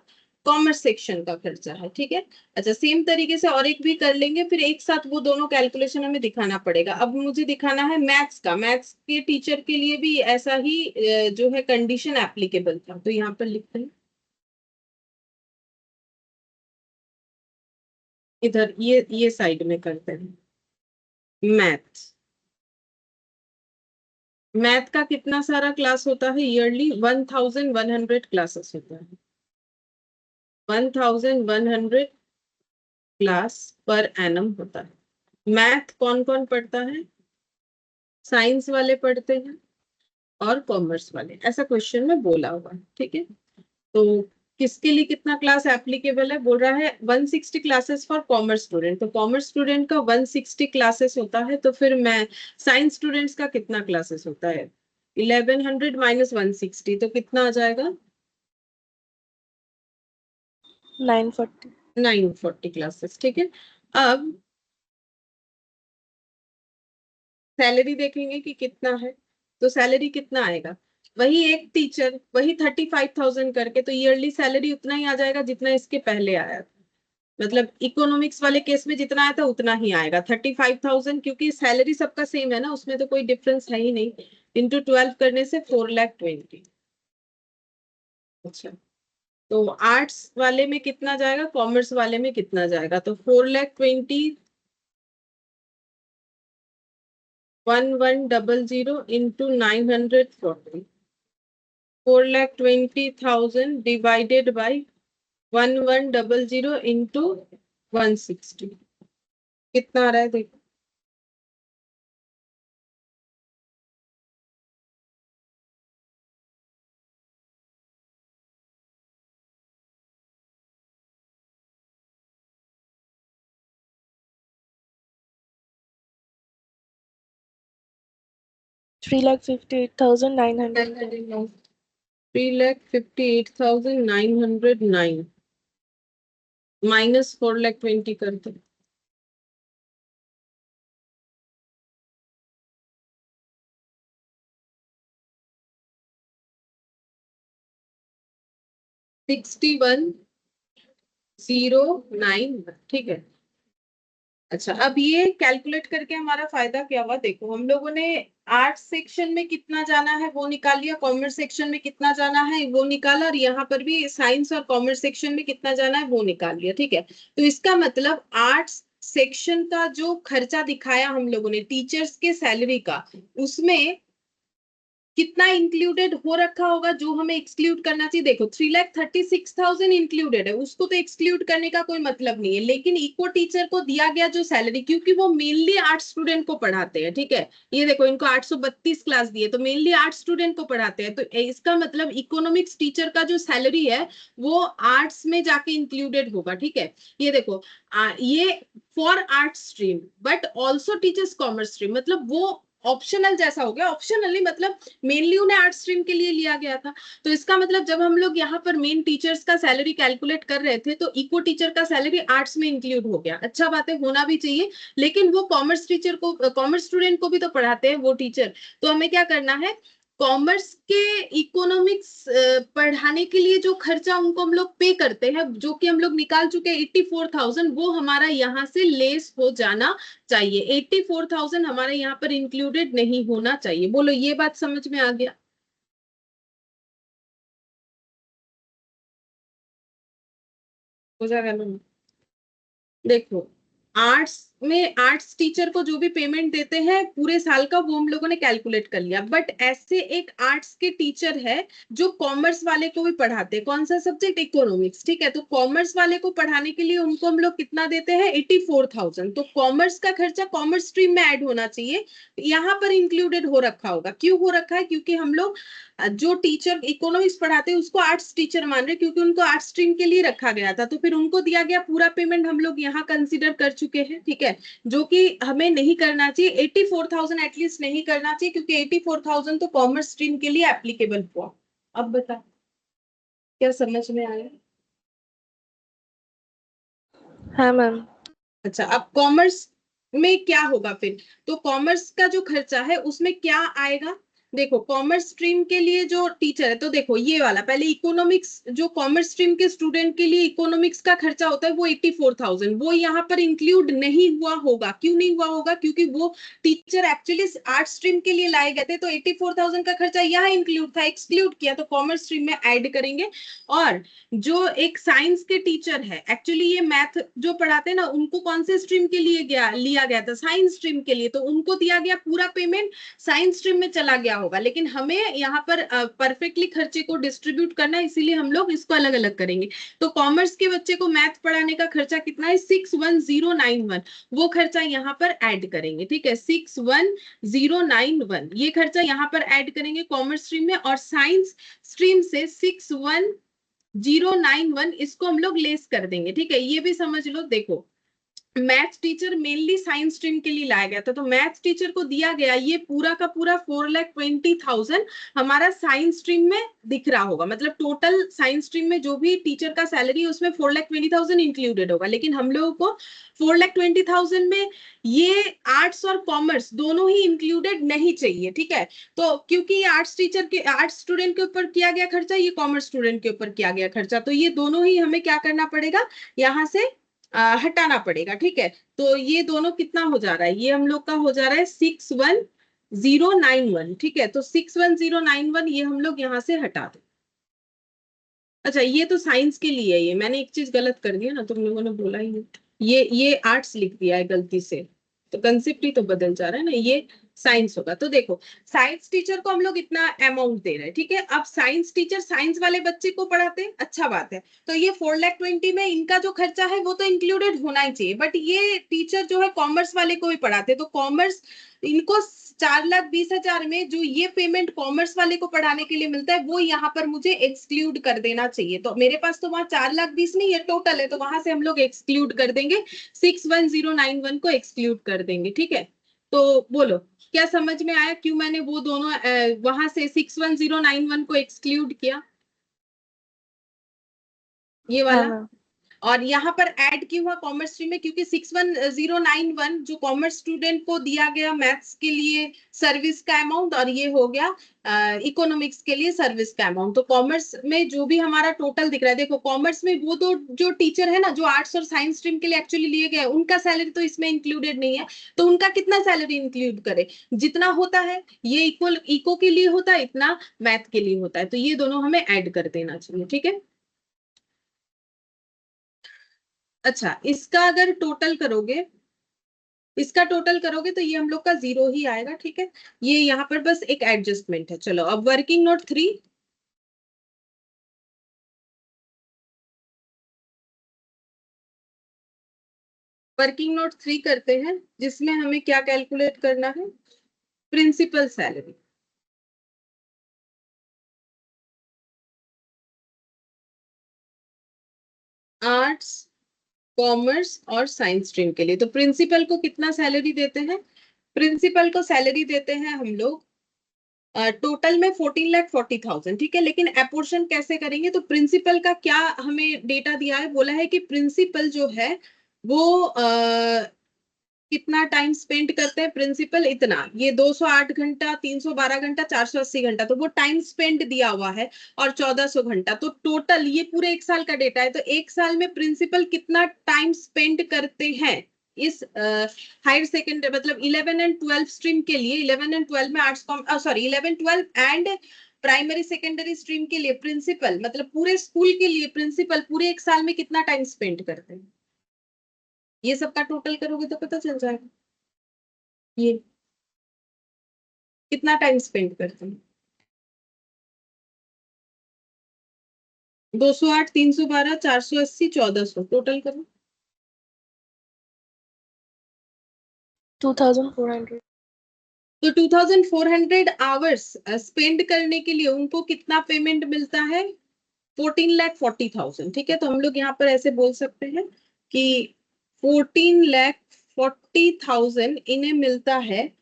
कॉमर्स सेक्शन का खर्चा है, ठीक है। अच्छा सेम तरीके से और एक भी कर लेंगे, फिर एक साथ वो दोनों कैलकुलेशन हमें दिखाना पड़ेगा। अब मुझे दिखाना है मैथ्स का, मैथ्स के टीचर के लिए भी ऐसा ही जो है कंडीशन एप्लीकेबल था, तो यहाँ पर लिखते हैं इधर, ये साइड में करते हैं। मैथ, मैथ का कितना सारा क्लास होता है ईयरली, 1,100 क्लासेस होता है, 1,100 क्लास पर एनम होता है। मैथ कौन कौन पढ़ता है, साइंस वाले पढ़ते हैं और कॉमर्स वाले, ऐसा क्वेश्चन में बोला हुआ है, ठीक है। तो किसके लिए कितना क्लास एप्लीकेबल है, बोल रहा है 160 क्लासेस फॉर कॉमर्स स्टूडेंट, तो कॉमर्स स्टूडेंट का 160 क्लासेस होता है। तो फिर मैं साइंस स्टूडेंट्स का कितना क्लासेस होता है, 1,100 माइनस 160, तो कितना आ जाएगा 940. 940 क्लासेस, ठीक है। अब सैलरी देखेंगे कि कितना है, तो सैलरी कितना आएगा, वही एक टीचर वही 35,000 करके, तो ईयरली सैलरी उतना ही आ जाएगा जितना इसके पहले आया था। मतलब इकोनॉमिक्स वाले केस में जितना आया था उतना ही आएगा 35,000, क्योंकि सैलरी सबका सेम है ना, उसमें तो कोई डिफरेंस है ही नहीं। इंटू 12 करने से 4,20,000। अच्छा तो आर्ट्स वाले में कितना जाएगा, कॉमर्स वाले में कितना जाएगा, तो 4,20,000 1,100 इंटू 940, 4,20,000 डिवाइडेड बाई 1,100 इंटू 160, कितना आ रहा है देखो। 3,58,909. 3,58,909 माइनस 4,20,000 करते, 61,091, ठीक है। अच्छा अब ये कैलकुलेट करके हमारा फायदा क्या हुआ, देखो हम लोगों ने आर्ट्स सेक्शन में कितना जाना है वो निकाल लिया, कॉमर्स सेक्शन में कितना जाना है वो निकाला, और यहाँ पर भी साइंस और कॉमर्स सेक्शन में कितना जाना है वो निकाल लिया, ठीक है। तो इसका मतलब आर्ट्स सेक्शन का जो खर्चा दिखाया हम लोगों ने टीचर्स के सैलरी का, उसमें कितना इंक्लूडेड हो रखा होगा जो हमें एक्सक्लूड करना चाहिए। देखो 3,36,000 इंक्लूडेड है, उसको तो एक्सक्लूड करने का कोई मतलब नहीं है, लेकिन इको टीचर को दिया गया जो सैलरी, क्योंकि वो मेनली आर्ट स्टूडेंट को पढ़ाते हैं, ठीक है। ये देखो इनको 832 क्लास दिए, तो मेनली आर्ट स्टूडेंट को पढ़ाते हैं, तो इसका मतलब इकोनॉमिक्स टीचर का जो सैलरी है वो आर्ट्स में जाके इंक्लूडेड होगा, ठीक है। ये देखो ये for art stream but also teachers commerce stream, मतलब वो ऑप्शनल जैसा हो गया। ऑप्शनली मतलब मेनली उन्हें आर्ट स्ट्रीम के लिए लिया गया था। तो इसका मतलब जब हम लोग यहाँ पर मेन टीचर्स का सैलरी कैलकुलेट कर रहे थे तो इको टीचर का सैलरी आर्ट्स में इंक्लूड हो गया। अच्छा बात है, होना भी चाहिए, लेकिन वो कॉमर्स टीचर को, कॉमर्स स्टूडेंट को भी तो पढ़ाते हैं वो टीचर। तो हमें क्या करना है, कॉमर्स के इकोनॉमिक्स पढ़ाने के लिए जो खर्चा उनको हम लोग पे करते हैं, जो कि हम लोग निकाल चुके हैं 84,000, वो हमारा यहाँ से लेस हो जाना चाहिए। 84,000 हमारे यहाँ पर इंक्लूडेड नहीं होना चाहिए। बोलो ये बात समझ में आ गया? हो जाएगा ना? देखो, आर्ट्स टीचर को जो भी पेमेंट देते हैं पूरे साल का, वो हम लोगों ने कैलकुलेट कर लिया। बट ऐसे एक आर्ट्स के टीचर है जो कॉमर्स वाले को भी पढ़ाते हैं। कौन सा सब्जेक्ट? इकोनॉमिक्स। ठीक है, तो कॉमर्स वाले को पढ़ाने के लिए उनको हम लोग कितना देते हैं? 84,000। तो कॉमर्स का खर्चा कॉमर्स स्ट्रीम में ऐड होना चाहिए, यहाँ पर इंक्लूडेड हो रखा होगा। क्यों हो रखा है? क्योंकि हम लोग जो टीचर इकोनॉमिक्स पढ़ाते हैं उसको आर्ट्स टीचर मान रहे, क्योंकि उनको आर्ट्स स्ट्रीम के लिए रखा गया था। तो फिर उनको दिया गया पूरा पेमेंट हम लोग यहाँ कंसिडर कर चुके हैं। ठीक है, जो कि हमें नहीं करना चाहिए। 84,000 एटलीस्ट नहीं करना चाहिए, क्योंकि 84,000 तो कॉमर्स स्ट्रीम के लिए एप्लीकेबल हुआ। अब बता, क्या समझ में आया? हाँ मैम। अच्छा, अब कॉमर्स में क्या होगा फिर? तो कॉमर्स का जो खर्चा है उसमें क्या आएगा? देखो, कॉमर्स स्ट्रीम के लिए जो टीचर है, तो देखो ये वाला पहले इकोनॉमिक्स, जो कॉमर्स स्ट्रीम के स्टूडेंट के लिए इकोनॉमिक्स का खर्चा होता है वो 84,000, वो यहाँ पर इंक्लूड नहीं हुआ होगा। क्यों नहीं हुआ होगा? क्योंकि वो टीचर एक्चुअली आर्ट स्ट्रीम के लिए लाए गए थे, तो 84,000 का खर्चा यहाँ इंक्लूड था, एक्सक्लूड किया, तो कॉमर्स स्ट्रीम में ऐड करेंगे। और जो एक साइंस के टीचर है, एक्चुअली ये मैथ जो पढ़ाते हैं ना, उनको कौन से स्ट्रीम के लिए लिया गया था? साइंस स्ट्रीम के लिए। तो उनको दिया गया पूरा पेमेंट साइंस स्ट्रीम में चला गया होगा, लेकिन हमें यहाँ पर परफेक्टली खर्चे को डिस्ट्रीब्यूट करना है, इसीलिए हम लोग इसको अलग अलग करेंगे। तो कॉमर्स के बच्चे को मैथ पढ़ाने का खर्चा कितना है? 61,091, वो खर्चा यहाँ पर ऐड करेंगे। ठीक है, 61,091 ये खर्चा यहाँ पर ऐड करेंगे कॉमर्स स्ट्रीम में। और साइंस स्ट्रीम से 61,091 इसको हम लोग लेस कर देंगे। ठीक है, ये भी समझ लो। देखो, math teacher mainly science stream के लिए लाया गया था, तो मैथ टीचर को दिया गया ये पूरा का पूरा 4,20,000 हमारा साइंस स्ट्रीम में दिख रहा होगा। मतलब टोटल साइंस स्ट्रीम में जो भी टीचर का सैलरी है उसमें 4,20,000 इंक्लूडेड होगा। लेकिन हम लोगों को 4,20,000 में ये आर्ट्स और कॉमर्स दोनों ही इंक्लूडेड नहीं चाहिए। ठीक है, तो क्योंकि ये आर्ट्स टीचर के, आर्ट्स स्टूडेंट के ऊपर किया गया खर्चा, ये कॉमर्स स्टूडेंट के ऊपर किया गया खर्चा, तो ये दोनों ही हमें क्या करना पड़ेगा? यहाँ से हटाना पड़ेगा। ठीक है, तो ये दोनों कितना हो जा रहा है? ये हम लोग का हो जा रहा है 61,091। ठीक है, तो 61,091 ये हम लोग यहाँ से हटा दें। अच्छा, ये तो साइंस के लिए है। ये मैंने एक चीज गलत कर दिया ना, तुम लोगों ने बोला ही नहीं। ये आर्ट्स लिख दिया है गलती से, तो कंसेप्ट ही तो बदल जा रहा है ना। ये साइंस होगा। तो देखो, साइंस टीचर को हम लोग इतना अमाउंट दे रहे हैं। ठीक है, अब साइंस टीचर साइंस वाले बच्चे को पढ़ाते हैं, अच्छा बात है। तो ये 4,20,000 में इनका जो खर्चा है वो तो इंक्लूडेड होना ही चाहिए। बट ये टीचर जो है कॉमर्स वाले को भी पढ़ाते हैं, तो कॉमर्स इनको 4,20,000 में जो ये पेमेंट कॉमर्स वाले को पढ़ाने के लिए मिलता है वो यहाँ पर मुझे एक्सक्लूड कर देना चाहिए। तो मेरे पास तो वहां 4,20,000 नहीं, ये टोटल है, तो वहां से हम लोग एक्सक्लूड कर देंगे, 61,091 को एक्सक्लूड कर देंगे। ठीक है, तो बोलो क्या समझ में आया? क्यों मैंने वो दोनों वहां से 61,091 को एक्सक्लूड किया, ये हाँ वाला। मैम। और यहाँ पर ऐड क्यों हुआ कॉमर्स स्ट्रीम में? क्योंकि 61,091 जो कॉमर्स स्टूडेंट को दिया गया मैथ्स के लिए सर्विस का अमाउंट, और ये हो गया इकोनॉमिक्स के लिए सर्विस का अमाउंट। तो कॉमर्स में जो भी हमारा टोटल दिख रहा है, देखो कॉमर्स में वो तो जो टीचर है ना, जो आर्ट्स और साइंस स्ट्रीम के लिए एक्चुअली लिए गए, उनका सैलरी तो इसमें इंक्लूडेड नहीं है। तो उनका कितना सैलरी इंक्लूड करे? जितना होता है ये इक्वल इको के लिए होता है, इतना मैथ के लिए होता है। तो ये दोनों हमें ऐड कर देना चाहिए। ठीक है, अच्छा, इसका टोटल करोगे तो ये हम लोग का 0 ही आएगा। ठीक है, ये यहाँ पर बस एक एडजस्टमेंट है। चलो अब वर्किंग नोट 3। वर्किंग नोट 3 करते हैं, जिसमें हमें क्या कैलकुलेट करना है? प्रिंसिपल सैलरी आर्ट्स, कॉमर्स और साइंस स्ट्रीम के लिए। तो प्रिंसिपल को कितना सैलरी देते हैं? प्रिंसिपल को सैलरी देते हैं हम लोग टोटल में 14,40,000, ठीक है। लेकिन अपोर्शन कैसे करेंगे, तो प्रिंसिपल का क्या हमें डेटा दिया है, बोला है कि प्रिंसिपल जो है वो कितना टाइम स्पेंड करते हैं प्रिंसिपल, इतना, ये 208 घंटा, 312 घंटा, 480 घंटा, तो वो टाइम स्पेंड दिया हुआ है, और 1400 घंटा, तो टोटल ये पूरे एक साल का डेटा है। तो एक साल में प्रिंसिपल कितना टाइम स्पेंड करते हैं इस हायर सेकेंडरी, मतलब 11 एंड 12 स्ट्रीम के लिए, 11 एंड 12 में arts, sorry 11 12 and primary secondary stream के लिए प्रिंसिपल, मतलब पूरे स्कूल के लिए प्रिंसिपल पूरे एक साल में कितना टाइम स्पेंड करते हैं, ये सबका टोटल करोगे तो पता चल जाएगा ये कितना टाइम स्पेंड करते हैं। 208, 312, 480, 1400, टोटल करो। 2,400. तो 2400 आवर्स स्पेंड करने के लिए उनको कितना पेमेंट मिलता है, 14,40,000, ठीक है। तो हम लोग यहाँ पर ऐसे बोल सकते हैं कि 14,40,000 इन्हें मिलता है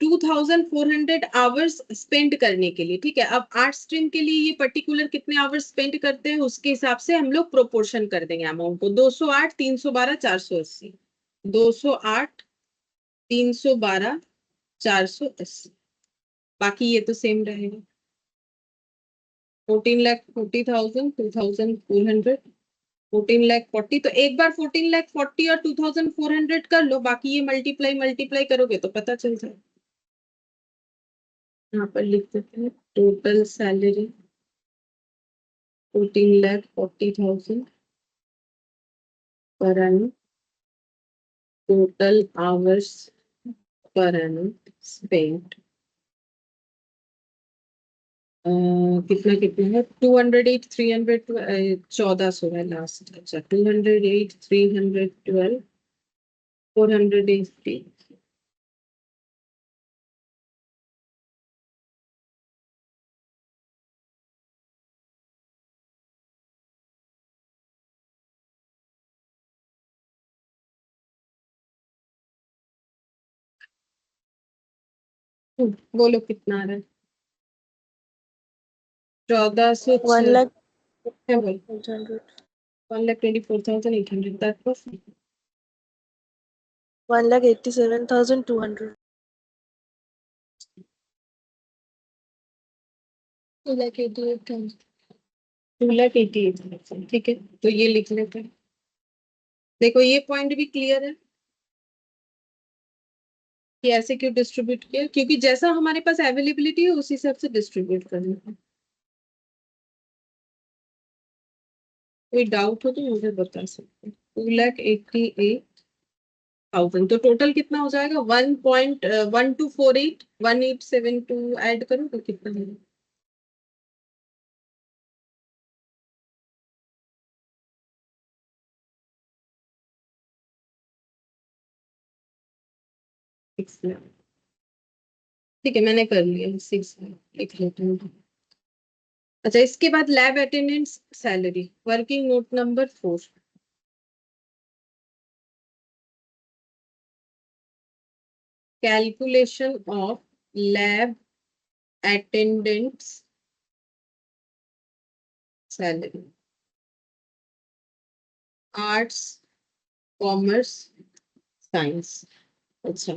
2400 आवर्स स्पेंड करने के लिए, ठीक है। अब आर्ट स्ट्रीम के लिए ये पर्टिकुलर कितने आवर्स स्पेंड करते हैं उसके हिसाब से हम लोग प्रोपोर्शन कर देंगे अमाउंट को, 208, 312, 480, 208, 312, 480, बाकी ये तो सेम रहेगा। 14,40,000, 2,400, 14,40,000, तो एक बार 14,40,000 और 2,400 कर लो, बाकी ये मल्टीप्लाई मल्टीप्लाई करोगे तो पता चल जाए। यहाँ पर लिख देते हैं टोटल सैलरी 14,40,000 पर annum, total hours per annum spent कितना कितना है, 208, 300, 1400 है लास्ट, अच्छा 208, 312, 480, बोलो कितना आ रहा है, 1400 है, बोलो 1,24,800. 1,24,800, that was 1,87,200. 2,88,000, 2,88,000, ठीक है। तो ये लिख लेते हैं, देखो ये पॉइंट भी क्लियर है कि ऐसे क्यों डिस्ट्रीब्यूट किया, क्योंकि जैसा हमारे पास अवेलेबिलिटी है उस हिसाब से डिस्ट्रीब्यूट करना है। कोई डाउट हो तो मुझे बता सकते हैं। 2,88,000, तो टोटल कितना हो जाएगा, 1.1248, 1872 ऐड करो तो कितना होगा, ठीक है मैंने कर लिया, 6 लिख लेते हैं। अच्छा, इसके बाद lab attendance salary, working note number 4, calculation of lab attendants salary, arts, commerce, science. अच्छा,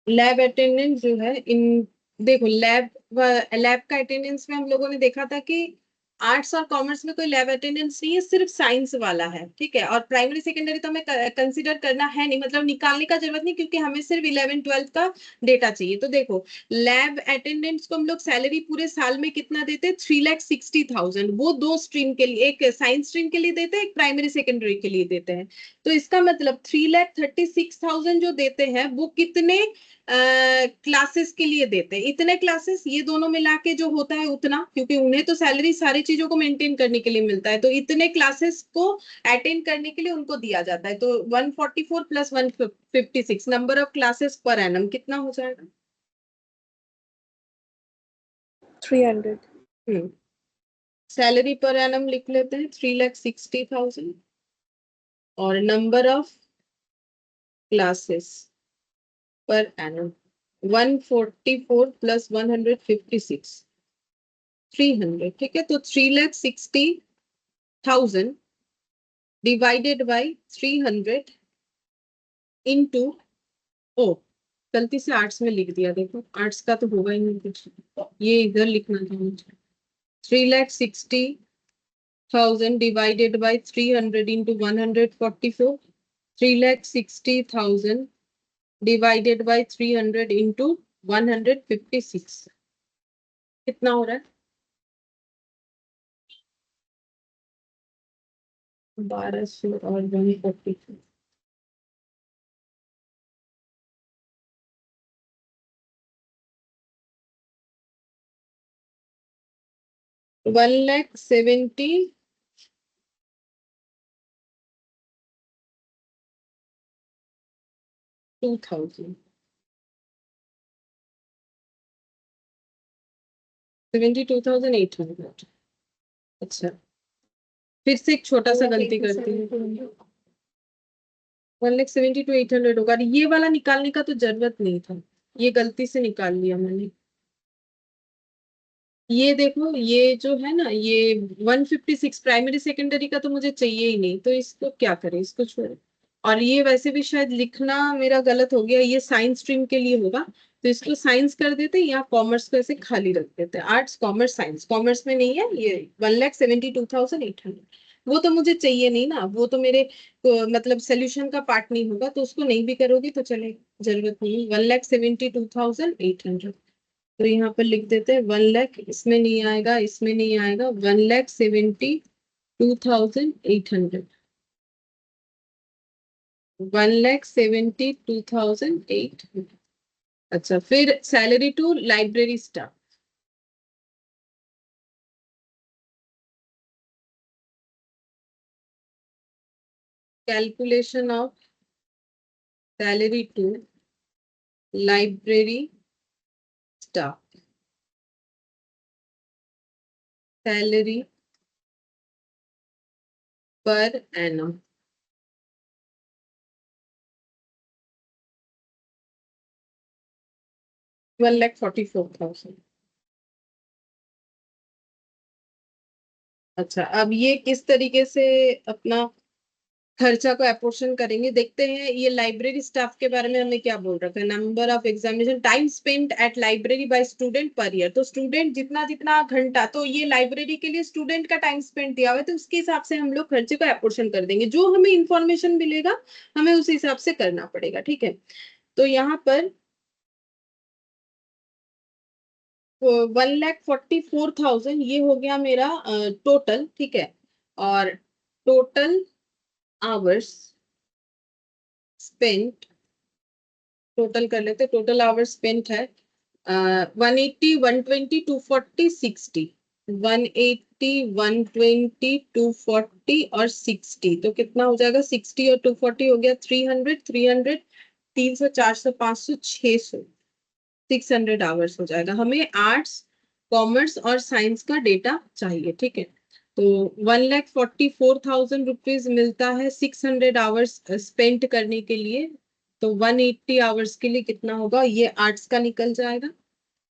लैब अटेंडेंस जो है इन, देखो लैब लैब का अटेंडेंस में हम लोगों ने देखा था कि आर्ट्स और कॉमर्स में कोई लैब अटेंडेंस नहीं है, सिर्फ साइंस वाला है, ठीक है। और प्राइमरी सेकेंडरी तो हमें कंसीडर करना है नहीं, मतलब निकालने का जरूरत नहीं, क्योंकि हमें सिर्फ 11 12 का डेटा चाहिए। तो देखो लैब अटेंडेंट्स को हम लोग सैलरी पूरे साल में कितना देते हैं, 3,60,000, वो दो स्ट्रीम के लिए, एक साइंस स्ट्रीम के लिए देते हैं, एक प्राइमरी सेकेंडरी के लिए देते हैं। तो इसका मतलब 3,36,000 जो देते हैं वो कितने क्लासेस के लिए देते हैं, इतने क्लासेस, ये दोनों मिला के जो होता है उतना, क्योंकि उन्हें तो सैलरी सारी चीजों को मेंटेन करने के लिए मिलता है, तो इतने क्लासेस को अटेंड करने के लिए उनको दिया जाता है। तो 144 plus 156 number of classes per annum कितना हो जाएगा, 300. सैलरी पर एनम लिख लेते हैं 3,60,000, और number of classes per annum. 144 plus 156 300. ठीक है, तो 3,60,000 डिवाइडेड बाई 300 इंटू, ओ गलती से आर्ट्स में लिख दिया, देखो आर्ट्स का तो होगा ही नहीं कुछ, ये इधर लिखना था मुझे। 3,60,000 divided by 300 into 144, 3,60,000 divided by 300 into 156 कितना हो रहा है? 1200 और 144, 1,70,000 72,800। अच्छा, फिर से एक छोटा सा गलती करती हूँ। 1,70,800 होगा, ये वाला निकालने का तो जरूरत नहीं था, ये गलती से निकाल लिया मैंने। ये देखो, ये जो है ना, ये 156 प्राइमरी सेकेंडरी का तो मुझे चाहिए ही नहीं, तो इसको क्या करें, इसको छोड़ो। और ये वैसे भी शायद लिखना मेरा गलत हो गया, ये साइंस स्ट्रीम के लिए होगा, तो इसको साइंस कर देते या कॉमर्स को ऐसे खाली रख देते, आर्ट्स कॉमर्स साइंस, कॉमर्स में नहीं है ये 1,72,800। वो तो मुझे चाहिए नहीं ना, वो तो मेरे मतलब सोल्यूशन का पार्ट नहीं होगा, तो उसको नहीं भी करोगी तो चलेगा, जरूरत नहीं। 1,72,800, तो यहाँ पर लिख देते हैं 1,00,000, इसमें नहीं आएगा, इसमें नहीं आएगा, 1,72,800, 1,72,800। अच्छा, फिर salary to library staff, calculation of salary to library staff, salary per annum, $1,44,000। अच्छा, अब ये किस तरीके से अपना खर्चा को अपोर्शन करेंगे देखते हैं। ये लाइब्रेरी स्टाफ के बारे में हमें क्या बोल रखा है, number of examination, time spent at library by student per year, तो स्टूडेंट जितना जितना घंटा, तो ये लाइब्रेरी के लिए स्टूडेंट का टाइम स्पेंड दिया हुआ है, तो उसके हिसाब से हम लोग खर्चे को अपोर्शन कर देंगे, जो हमें इंफॉर्मेशन मिलेगा हमें उस हिसाब से करना पड़ेगा, ठीक है। तो यहाँ पर 1,44,000 ये हो गया मेरा टोटल, ठीक है। और टोटल आवर्स स्पेंट, टोटल कर लेते, टोटल आवर्स स्पेंट है 180, 120, 240, 60, 180, 120, 240 और 60, तो कितना हो जाएगा, 60 और 240 हो गया 300, 300, 300, 400, 500, 600, 600 आवर्स हो जाएगा। हमें आर्ट्स कॉमर्स और साइंस का डेटा चाहिए, ठीक है। तो 1,44,000 रुपीज मिलता है 600 आवर्स स्पेंड करने के लिए, तो 180 आवर्स के लिए कितना होगा, ये आर्ट्स का निकल जाएगा।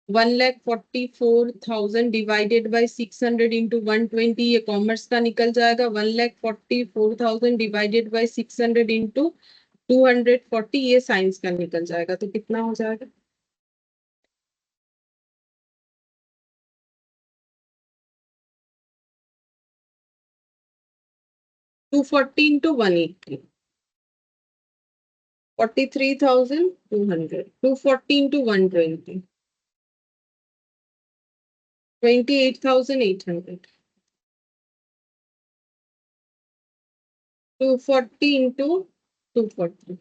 1,44,000 डिवाइडेड बाई 600 इंटू 120, ये कॉमर्स का निकल जाएगा। 1,44,000 डिवाइडेड बाई 600 इंटू 240, ये साइंस का निकल जाएगा, तो कितना हो जाएगा, 240 इंटू 180, 43,200, 240 इंटू 120, 28,800, 240 इंटू 240,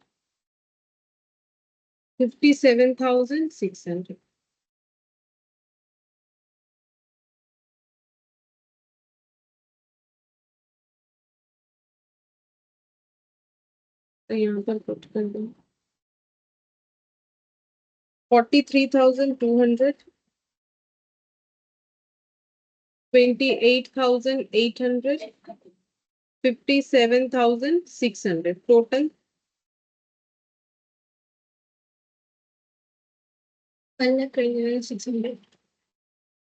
57,600। तो यहाँ पर पुट कर दो 43,200, 28,800, 57,600 टोटल 1,29,600.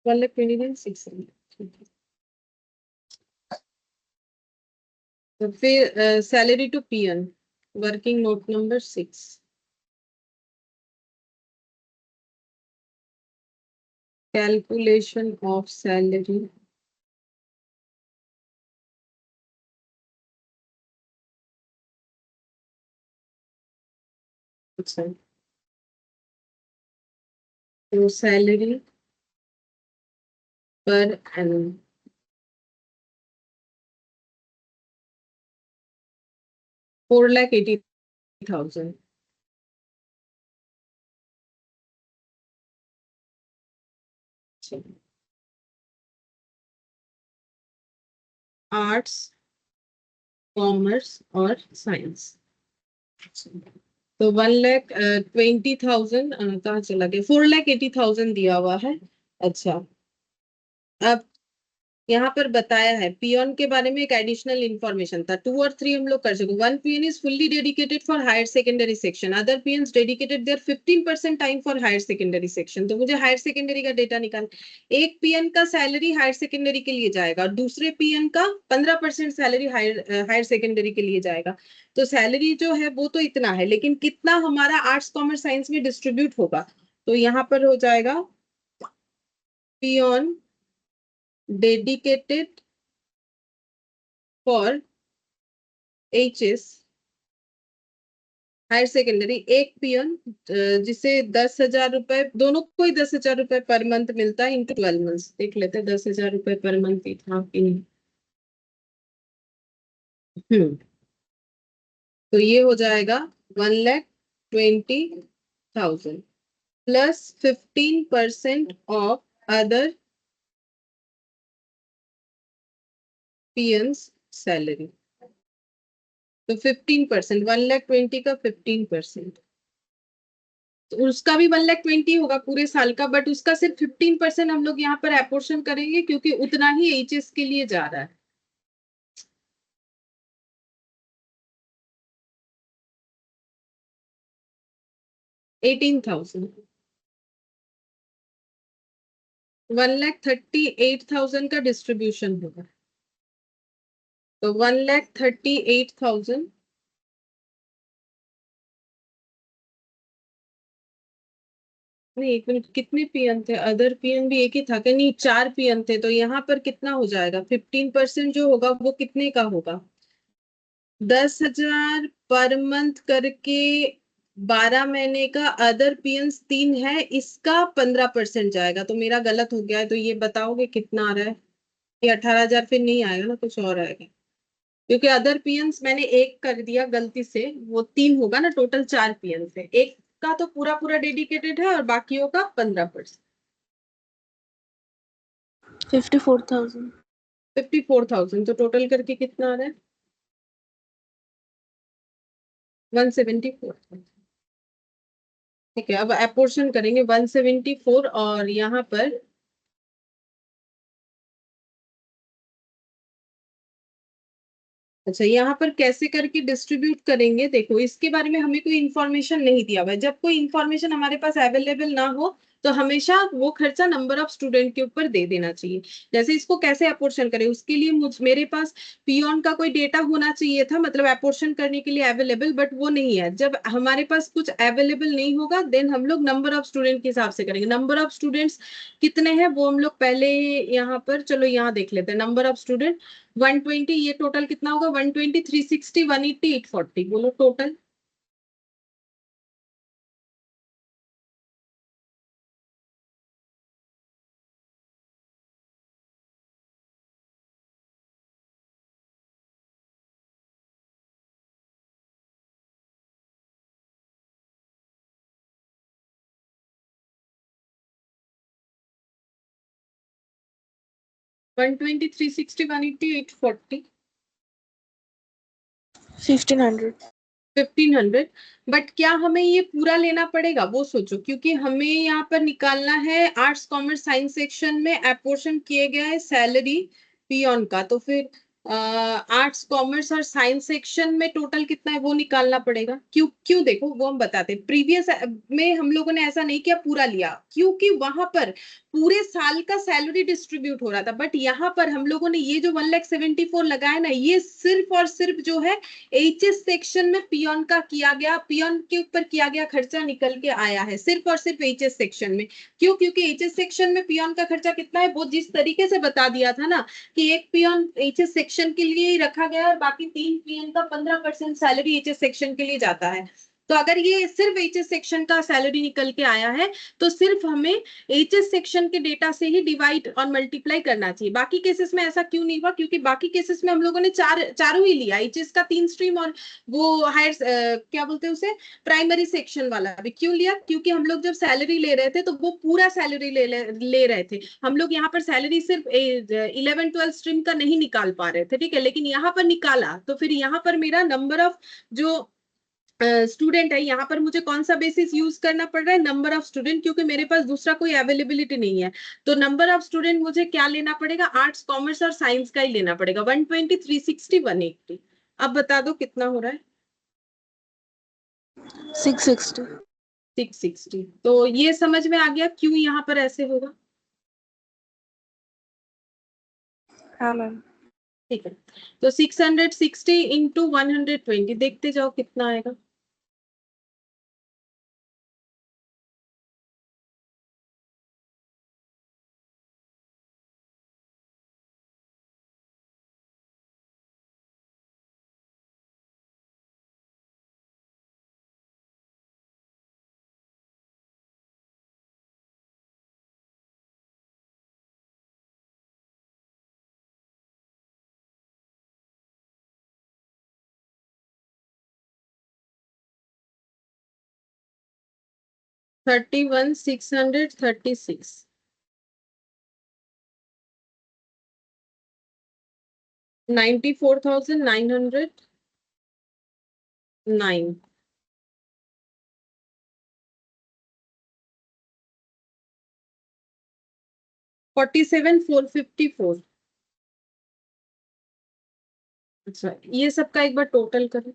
1,29,600. तो फिर salary to peon, working note number 6. Calculation of salary. अच्छा, तो salary per annum 4,80,000. Arts, commerce और साइंस. तो 1,20,000 कहाँ चला गया, 4,80,000 दिया हुआ है. अच्छा, अब यहाँ पर बताया है पियोन के बारे में एक एडिशनल इंफॉर्मेशन था. 2 और 3 हम लोग कर चुके. 1 peon is fully dedicated for higher secondary section. Other peons dedicated their 15% time for higher secondary section. तो मुझे हायर सेकेंडरी का डेटा निकाल. एक पियन का सैलरी हायर सेकेंडरी के लिए जाएगा और दूसरे पियन का 15% सैलरी हायर सेकेंडरी के लिए जाएगा. तो सैलरी जो है वो तो इतना है, लेकिन कितना हमारा आर्ट्स कॉमर्स साइंस में डिस्ट्रीब्यूट होगा. तो यहाँ पर हो जाएगा peon dedicated for HS higher secondary. एक पियन जिसे 10,000 रुपए, दोनों को ही 10,000 रुपए पर मंथ मिलता है इंटू 12 मंथ. देख लेते हैं 10,000 रुपए पर मंथ ही था कि नहीं. तो ये हो जाएगा 1,20,000 plus 15% of other peons salary. तो 15%, 1,20,000 का 15%. तो उसका भी 1,20,000 होगा पूरे साल का, बट उसका सिर्फ 15% हम लोग यहाँ पर एपोर्शन करेंगे क्योंकि उतना ही एचएस के लिए जा रहा है. $18,000. 1,38,000 का डिस्ट्रीब्यूशन होगा. तो 1,38,000 नहीं, एक मिनट, कितने पियन थे? अदर पियन भी एक ही था क्या? नहीं, 4 पियन थे. तो यहाँ पर कितना हो जाएगा? 15% जो होगा वो कितने का होगा? 10,000 पर मंथ करके 12 महीने का. अदर पियंस 3 है, इसका 15% जाएगा. तो मेरा गलत हो गया है, तो ये बताओगे कितना आ रहा है? ये 18,000 फिर नहीं आएगा ना, कुछ और आएगा. क्योंकि अदर पियंस मैंने एक कर दिया गलती से, वो 3 होगा ना. टोटल 4 पियंस है, एक का तो पूरा पूरा डेडिकेटेड है और बाकियों का 15%. 54,000. 54,000. तो टोटल करके कितना आ रहा है? 174,000. ठीक है, अब अपोर्शन करेंगे 174 और यहाँ पर अच्छा, यहाँ पर कैसे करके डिस्ट्रीब्यूट करेंगे? देखो, इसके बारे में हमें कोई इन्फॉर्मेशन नहीं दिया हुआ है. जब कोई इन्फॉर्मेशन हमारे पास अवेलेबल ना हो तो हमेशा वो खर्चा नंबर ऑफ स्टूडेंट के ऊपर दे देना चाहिए. जैसे इसको कैसे अपोर्शन करें, उसके लिए मेरे पास पियोन का कोई डेटा होना चाहिए था, मतलब अपोर्शन करने के लिए अवेलेबल, बट वो नहीं है. जब हमारे पास कुछ अवेलेबल नहीं होगा देन हम लोग नंबर ऑफ स्टूडेंट के हिसाब से करेंगे. नंबर ऑफ स्टूडेंट्स कितने हैं वो हम लोग पहले यहाँ पर, चलो यहाँ देख लेते हैं. Number of student 120. ये टोटल कितना होगा? 120, 360, 180, 840. बोलो टोटल. वन 360, 180, 840. 1,500. 1,500. बट क्या हमें ये पूरा लेना पड़ेगा वो सोचो, क्योंकि हमें यहाँ पर निकालना है आर्ट्स कॉमर्स साइंस सेक्शन में अपोर्शन किए गए सैलरी पियोन का. तो फिर आर्ट्स कॉमर्स और साइंस सेक्शन में टोटल कितना है वो निकालना पड़ेगा। क्यों क्यों देखो वो हम बताते हैं। प्रीवियस में हम लोगों ने ऐसा नहीं किया पूरा लिया, क्योंकि वहां पर पूरे साल का सैलरी डिस्ट्रीब्यूट हो रहा था। बट यहाँ पर हम लोगों ने ये जो 1,74,000 लगाया ना, ये सिर्फ और सिर्फ जो है एचएस सेक्शन में पियोन का किया गया, पियोन के ऊपर किया गया खर्चा निकल के आया है, सिर्फ और सिर्फ एचएस सेक्शन में। क्यों? क्योंकि एचएस सेक्शन में पियोन का खर्चा कितना है वो जिस तरीके से बता दिया था ना, कि एक पियोन एचएस सेक्शन के लिए ही रखा गया है, बाकी 3 पियोन का 15% सैलरी एचएस सेक्शन के लिए जाता है। तो अगर ये सिर्फ एचएस सेक्शन का सैलरी निकल के आया है तो सिर्फ हमें एचएस सेक्शन के डेटा से ही डिवाइड और मल्टीप्लाई करना चाहिए। बाकी केसेस में ऐसा क्यों नहीं हुआ? क्योंकि बाकी केसेस में हम लोगों ने चारों ही लिया, एचएस का 3 स्ट्रीम और वो हायर क्या बोलते हैं उसे, प्राइमरी सेक्शन वाला भी क्यों लिया? क्योंकि हम लोग जब सैलरी ले रहे थे तो वो पूरा सैलरी ले रहे थे। हम लोग यहाँ पर सैलरी सिर्फ 11-12 स्ट्रीम का नहीं निकाल पा रहे थे, ठीक है, लेकिन यहाँ पर निकाला। तो फिर यहाँ पर मेरा नंबर ऑफ जो स्टूडेंट है, यहाँ पर मुझे कौन सा बेसिस यूज करना पड़ रहा है? नंबर ऑफ स्टूडेंट, क्योंकि मेरे पास दूसरा कोई अवेलेबिलिटी नहीं है। तो नंबर ऑफ स्टूडेंट मुझे क्या लेना पड़ेगा? आर्ट्स कॉमर्स और साइंस का ही लेना पड़ेगा। 120, 360, 180। अब बता दो कितना हो रहा है? 660. 660। तो ये समझ में आ गया क्यों यहाँ पर ऐसे होगा? हाँ मैम. ठीक है, तो 660 इंटू 120 देखते जाओ कितना आएगा। $31,636। 94,909। 47,454। अच्छा, ये सबका एक बार टोटल करें।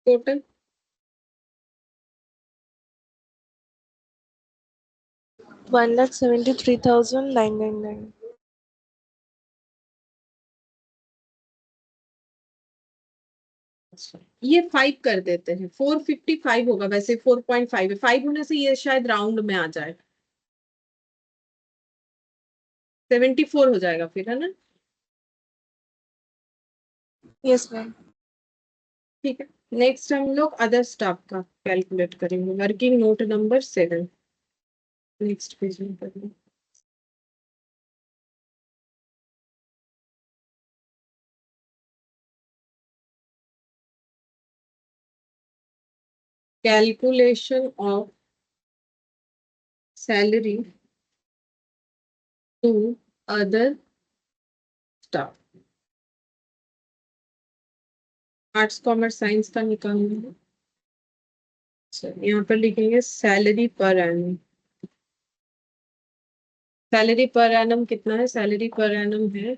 टोटल 1,73,999. ये 5 कर देते हैं, 455 होगा। वैसे 4.5 है, 5 होने से ये शायद राउंड में आ जाए, 74 हो जाएगा फिर, है ना? Yes ma'am. ठीक है, नेक्स्ट हम लोग अदर स्टाफ का कैलकुलेट करेंगे। Working note number 7, next page में करेंगे। Calculation of salary to other staff. Arts commerce science का निकालना है। यहाँ पर लिखेंगे salary per annum. Salary per annum कितना है? सैलरी पर एनम है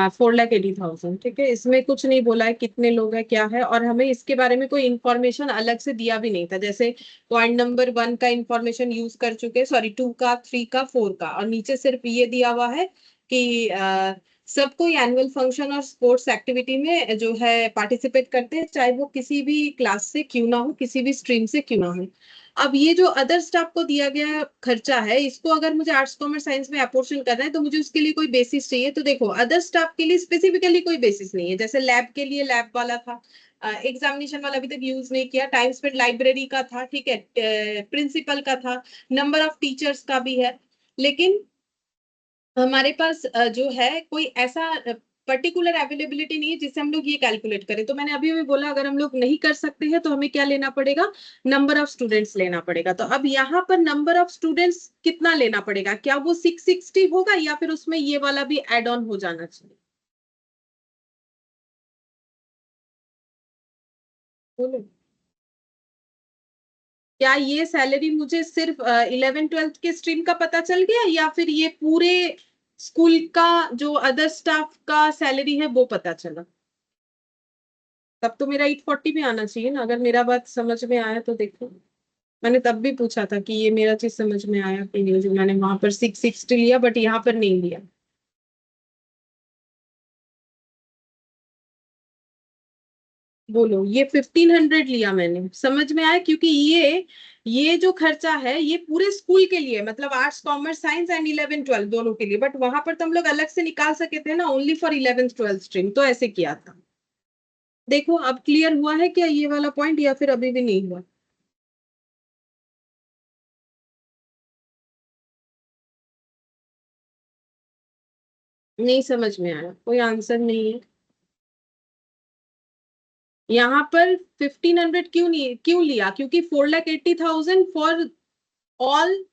4,80,000। ठीक है, इसमें कुछ नहीं बोला है कितने लोग हैं क्या है, और हमें इसके बारे में कोई इंफॉर्मेशन अलग से दिया भी नहीं था। जैसे पॉइंट नंबर 1 का इंफॉर्मेशन यूज कर चुके, सॉरी 2 का, 3 का, 4 का, और नीचे सिर्फ ये दिया हुआ है कि सब कोई एनुअल फंक्शन और स्पोर्ट्स एक्टिविटी में जो है पार्टिसिपेट करते हैं, चाहे वो किसी भी क्लास से क्यों ना हो, किसी भी स्ट्रीम से क्यों ना हो। अब ये जो अदर स्टाफ को दिया गया खर्चा है, इसको अगर मुझे आर्ट्स कॉमर्स साइंस में अपोर्शन करना है तो मुझे उसके लिए कोई बेसिस चाहिए। तो देखो, अदर स्टाफ के लिए स्पेसिफिकली कोई बेसिस नहीं है। जैसे लैब के लिए लैब वाला था, एग्जामिनेशन वाला अभी तक यूज नहीं किया, टाइम स्पेंड लाइब्रेरी का था, ठीक है, प्रिंसिपल का था, नंबर ऑफ टीचर्स का भी है। लेकिन हमारे पास जो है कोई ऐसा पर्टिकुलर अवेलेबिलिटी नहीं है जिससे हम लोग ये कैलकुलेट करें। तो मैंने अभी भी बोला अगर हम लोग नहीं कर सकते हैं तो हमें क्या लेना पड़ेगा, नंबर ऑफ स्टूडेंट्स लेना पड़ेगा। तो अब यहाँ पर नंबर ऑफ स्टूडेंट्स कितना लेना पड़ेगा, क्या वो 660 होगा या फिर उसमें ये वाला भी एड ऑन हो जाना चाहिए? बोलो, क्या ये सैलरी मुझे सिर्फ 11th-12th के स्ट्रीम का पता चल गया या फिर ये पूरे स्कूल का जो अदर स्टाफ का सैलरी है वो पता चला? तब तो मेरा 840 भी आना चाहिए ना। अगर मेरा बात समझ में आया तो देखो, मैंने तब भी पूछा था कि ये मेरा चीज समझ में आया कि नहीं, जो मैंने वहां पर 660 लिया बट यहाँ पर नहीं लिया। बोलो, ये 1500 लिया मैंने, समझ में आया? क्योंकि ये जो खर्चा है ये पूरे स्कूल के लिए, मतलब आर्ट्स कॉमर्स साइंस एंड 11-12 दोनों के लिए, बट वहां पर तो हम लोग अलग से निकाल सके थे ना, ओनली फॉर 11th-12th स्ट्रीम, तो ऐसे किया था। देखो अब क्लियर हुआ है क्या ये वाला पॉइंट या फिर अभी भी नहीं हुआ? नहीं समझ में आया, कोई आंसर नहीं है यहाँ पर। 1500 क्यों नहीं, क्यों लिया? क्योंकि 4,80,000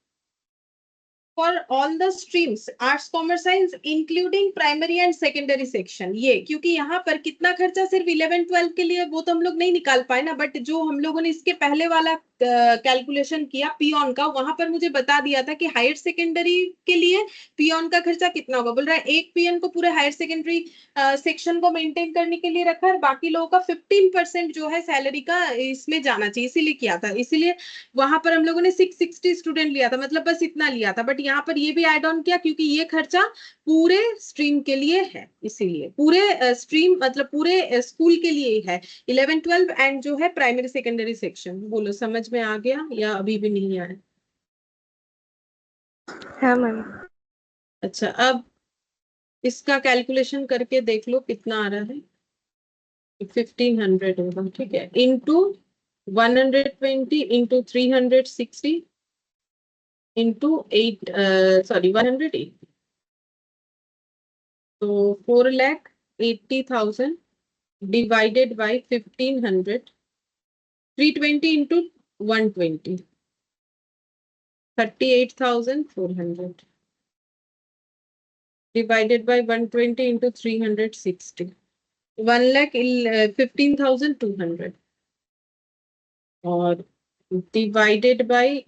for all the streams arts commerce science including primary and secondary section. ये क्योंकि यहाँ पर कितना खर्चा सिर्फ 11-12 के लिए वो तो हम लोग नहीं निकाल पाए ना, बट जो हम लोगों ने इसके पहले वाला कैलकुलेशन किया पियोन का, वहां पर मुझे बता दिया था कि हायर सेकेंडरी के लिए पियोन का खर्चा कितना होगा। बोल रहा है एक पियोन को पूरे हायर सेकेंडरी सेक्शन को मेंटेन करने के लिए रखा है, और बाकी लोगों का 15% जो है सैलरी का इसमें जाना चाहिए, इसीलिए किया था। इसीलिए वहां पर हम लोगों ने 660 स्टूडेंट लिया था, मतलब बस इतना लिया था। बट यहाँ पर ये भी ऐड ऑन किया क्योंकि ये खर्चा पूरे स्ट्रीम के लिए है, इसीलिए पूरे स्ट्रीम मतलब पूरे स्कूल के लिए ही है, 11-12 एंड जो है प्राइमरी सेकेंडरी सेक्शन। बोलो समझ में आ गया या अभी भी नहीं आया? हाँ मैम। अच्छा, अब इसका कैलकुलेशन करके देख लो कितना आ रहा है। 1500 होगा, ठीक है, इंटू 120 इंटू 360 इंटू 8, सॉरी 108, तो 4,80,000 divided by 1500, 320 into 120, 38,400 divided by 120 into 360, 1,15,200 और divided by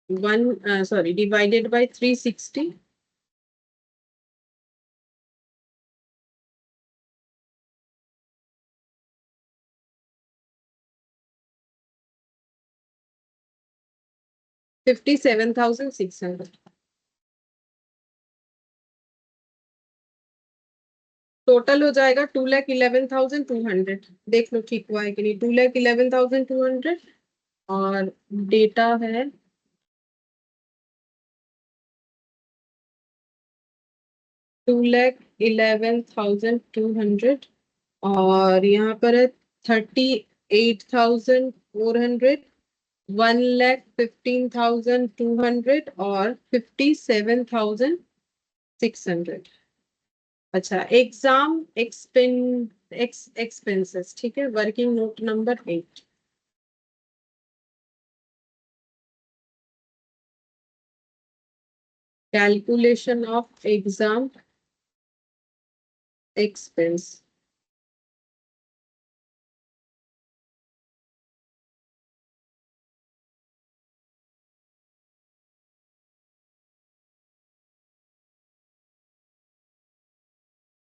divided by 360, $57,600 total हो जाएगा। 2,11,200। देख लो ठीक हुआ है कि नहीं, 2,11,200 और डेटा है 2,11,200 और यहाँ पर है 38,400, 1,15,200 और 57,600। अच्छा, एग्जाम एक्सपेंसेस, ठीक है, working note number 8। Calculation of exam expense.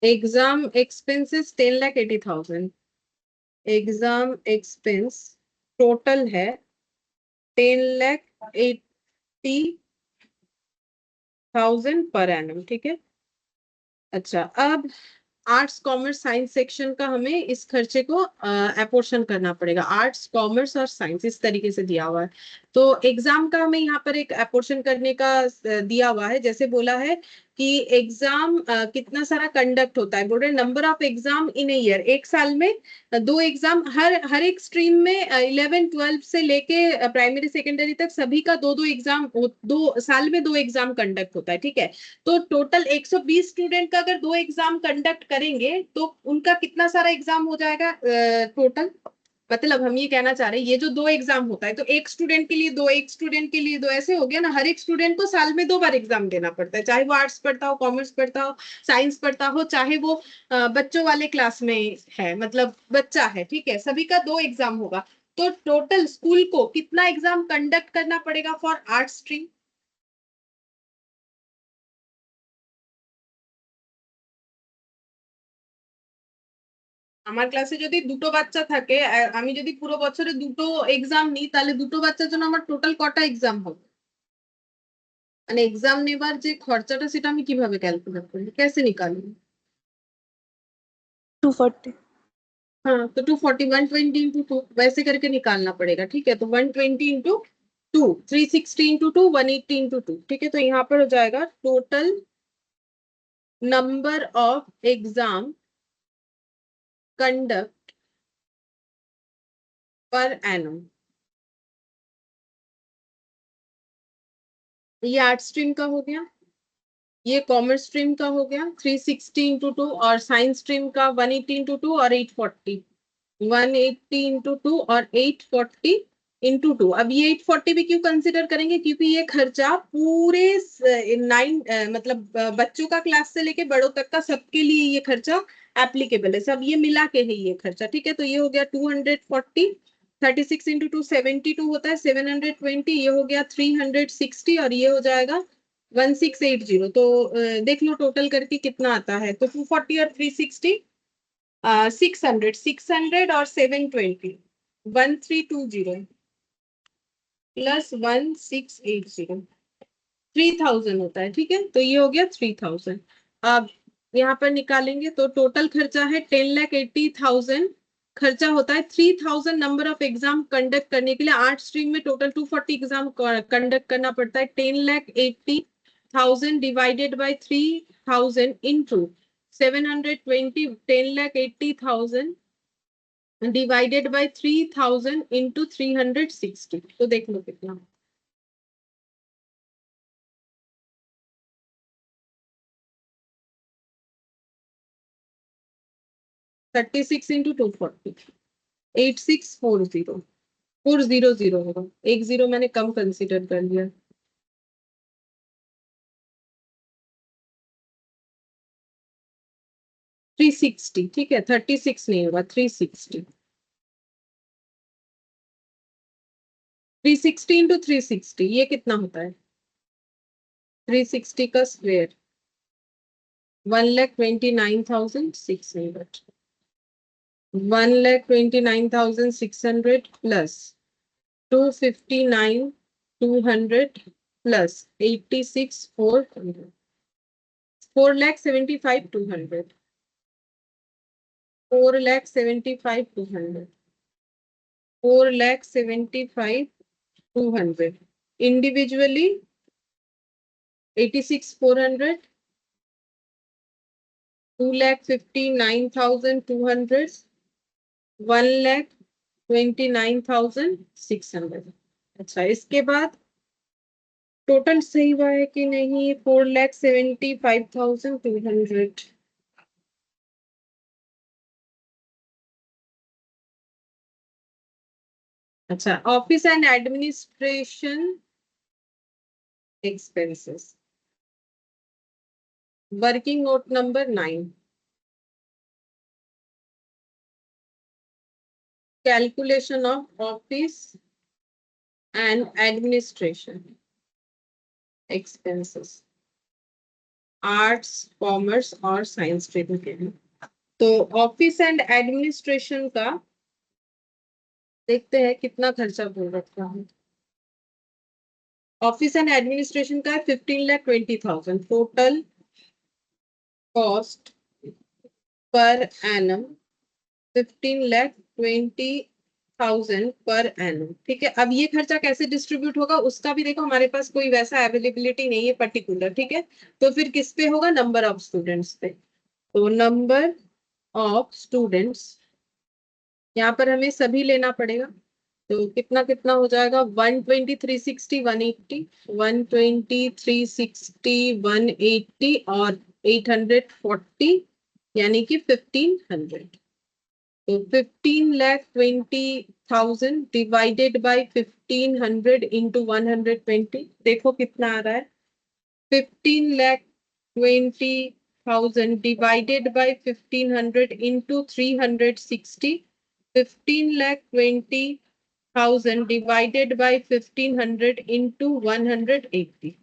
Exam expenses 10,80,000। Exam expense total है 10,80,000 पर एनम, ठीक है। अच्छा, अब आर्ट्स कॉमर्स साइंस सेक्शन का हमें इस खर्चे को अपोर्शन करना पड़ेगा। आर्ट्स कॉमर्स और साइंस इस तरीके से दिया हुआ है, तो एग्जाम का हमें यहाँ पर एक अपोर्शन करने का दिया हुआ है। जैसे बोला है कि एग्जाम कितना सारा कंडक्ट होता है, बोल रहे number of exam in a year, एक साल में दो एग्जाम, हर एक स्ट्रीम में 11-12 से लेके प्राइमरी सेकेंडरी तक सभी का दो दो एग्जाम, 2 साल में दो एग्जाम कंडक्ट होता है, ठीक है। तो टोटल 120 स्टूडेंट का अगर दो एग्जाम कंडक्ट करेंगे तो उनका कितना सारा एग्जाम हो जाएगा टोटल, मतलब हम ये कहना चाह रहे हैं ये जो दो एग्जाम होता है तो एक स्टूडेंट के लिए दो, एक स्टूडेंट के लिए दो, ऐसे हो गया ना। हर एक स्टूडेंट को साल में 2 बार एग्जाम देना पड़ता है, चाहे वो आर्ट्स पढ़ता हो, कॉमर्स पढ़ता हो, साइंस पढ़ता हो, चाहे वो बच्चों वाले क्लास में है, मतलब बच्चा है, ठीक है, सभी का दो एग्जाम होगा। तो टोटल स्कूल को कितना एग्जाम कंडक्ट करना पड़ेगा फॉर आर्ट्स स्ट्रीम? আমার ক্লাসে যদি দুটো বাচ্চা থাকে, আমি যদি পুরো বছরে দুটো এক্সাম নিই, তাহলে দুটো বাচ্চার জন্য আমার টোটাল কটা এক্সাম হবে? মানে এক্সাম নেবার যে খরচাটা সেটা আমি কিভাবে ক্যালকুলেট করি, कैसे निकालूं? 240. हाँ तो 240, 120 इंटू 2 वैसे करके निकालना पड़ेगा, ठीक है। तो 120 इंटू 2, 360 इंटू 2, 180 इंटू 2, ठीक है। तो यहाँ पर हो जाएगा total number of exam conduct per annum. ये आर्ट स्ट्रीम का हो गया, ये कॉमर्स स्ट्रीम का हो गया 360 इंटू 2, और साइंस स्ट्रीम का 180 इंटू 2 और 840, 180 इंटू 2 और 840 इंटू 2। अब ये 840 भी क्यों कंसिडर करेंगे, क्योंकि ये खर्चा पूरे 9 मतलब बच्चों का क्लास से लेके बड़ों तक का सबके लिए ये खर्चा एप्लीकेबल है, सब ये मिला के है ये खर्चा, ठीक है। तो ये हो गया 240, 36 इंटू 2 72 होता है, 720, ये हो गया 360, और ये हो जाएगा 1680। तो देख लो टोटल करके कितना आता है। तो 240 और 360, 600, 600 और 720, 1320 प्लस 1680, 3000 होता है, ठीक है। तो ये हो गया 3000। अब यहाँ पर निकालेंगे तो टोटल खर्चा है 10,80,000, खर्चा होता है 3000 नंबर ऑफ एग्जाम कंडक्ट करने के लिए। आर्ट स्ट्रीम में टोटल 240 एग्जाम कंडक्ट करना पड़ता है। 10,80,000 divided by 3000 into 720, 10,80,000 divided by 3000 into 360। तो देख लो कितना, 36 इंटू 240, 8640, 400 होगा, एक जीरो मैंने कम कंसिडर कर लिया। 360, ठीक है, 36 नहीं होगा, 360, 360 इंटू 360 ये कितना होता है? 360 का स्क्वायर 1,29,600, 1,29,600 प्लस 259,200 प्लस 86,400, 4,75,200, 4,75,200, 4,75,200 individually 86,400, 2,59,200, 1,29,600। अच्छा, इसके बाद टोटल सही हुआ है कि नहीं? 4,75,200। अच्छा, office and administration expenses, working note number 9, calculation of office and administration expenses arts, commerce और साइंस स्ट्रीम के लिए। तो ऑफिस एंड एडमिनिस्ट्रेशन का देखते हैं कितना खर्चा बोल रखा है। ऑफिस एंड एडमिनिस्ट्रेशन का है 15,20,000 total cost per annum, 15,20,000 20,000 per annum. ठीक है, अब ये खर्चा कैसे डिस्ट्रीब्यूट होगा उसका भी देखो हमारे पास कोई वैसा अवेलेबिलिटी नहीं है पर्टिकुलर। ठीक है, तो फिर किस पे होगा, नंबर ऑफ स्टूडेंट्स पे। तो नंबर ऑफ स्टूडेंट्स यहाँ पर हमें सभी लेना पड़ेगा। तो कितना कितना हो जाएगा, 120, 360, 180, 120, 360, 180 और 840, यानी कि 1500। तो 15,20,000 डिवाइडेड बाय 1500 इंटू 120, देखो कितना आ रहा है, 15,20,000 divided by 1500 into 360, 15,20,000 divided by 1500 into 180,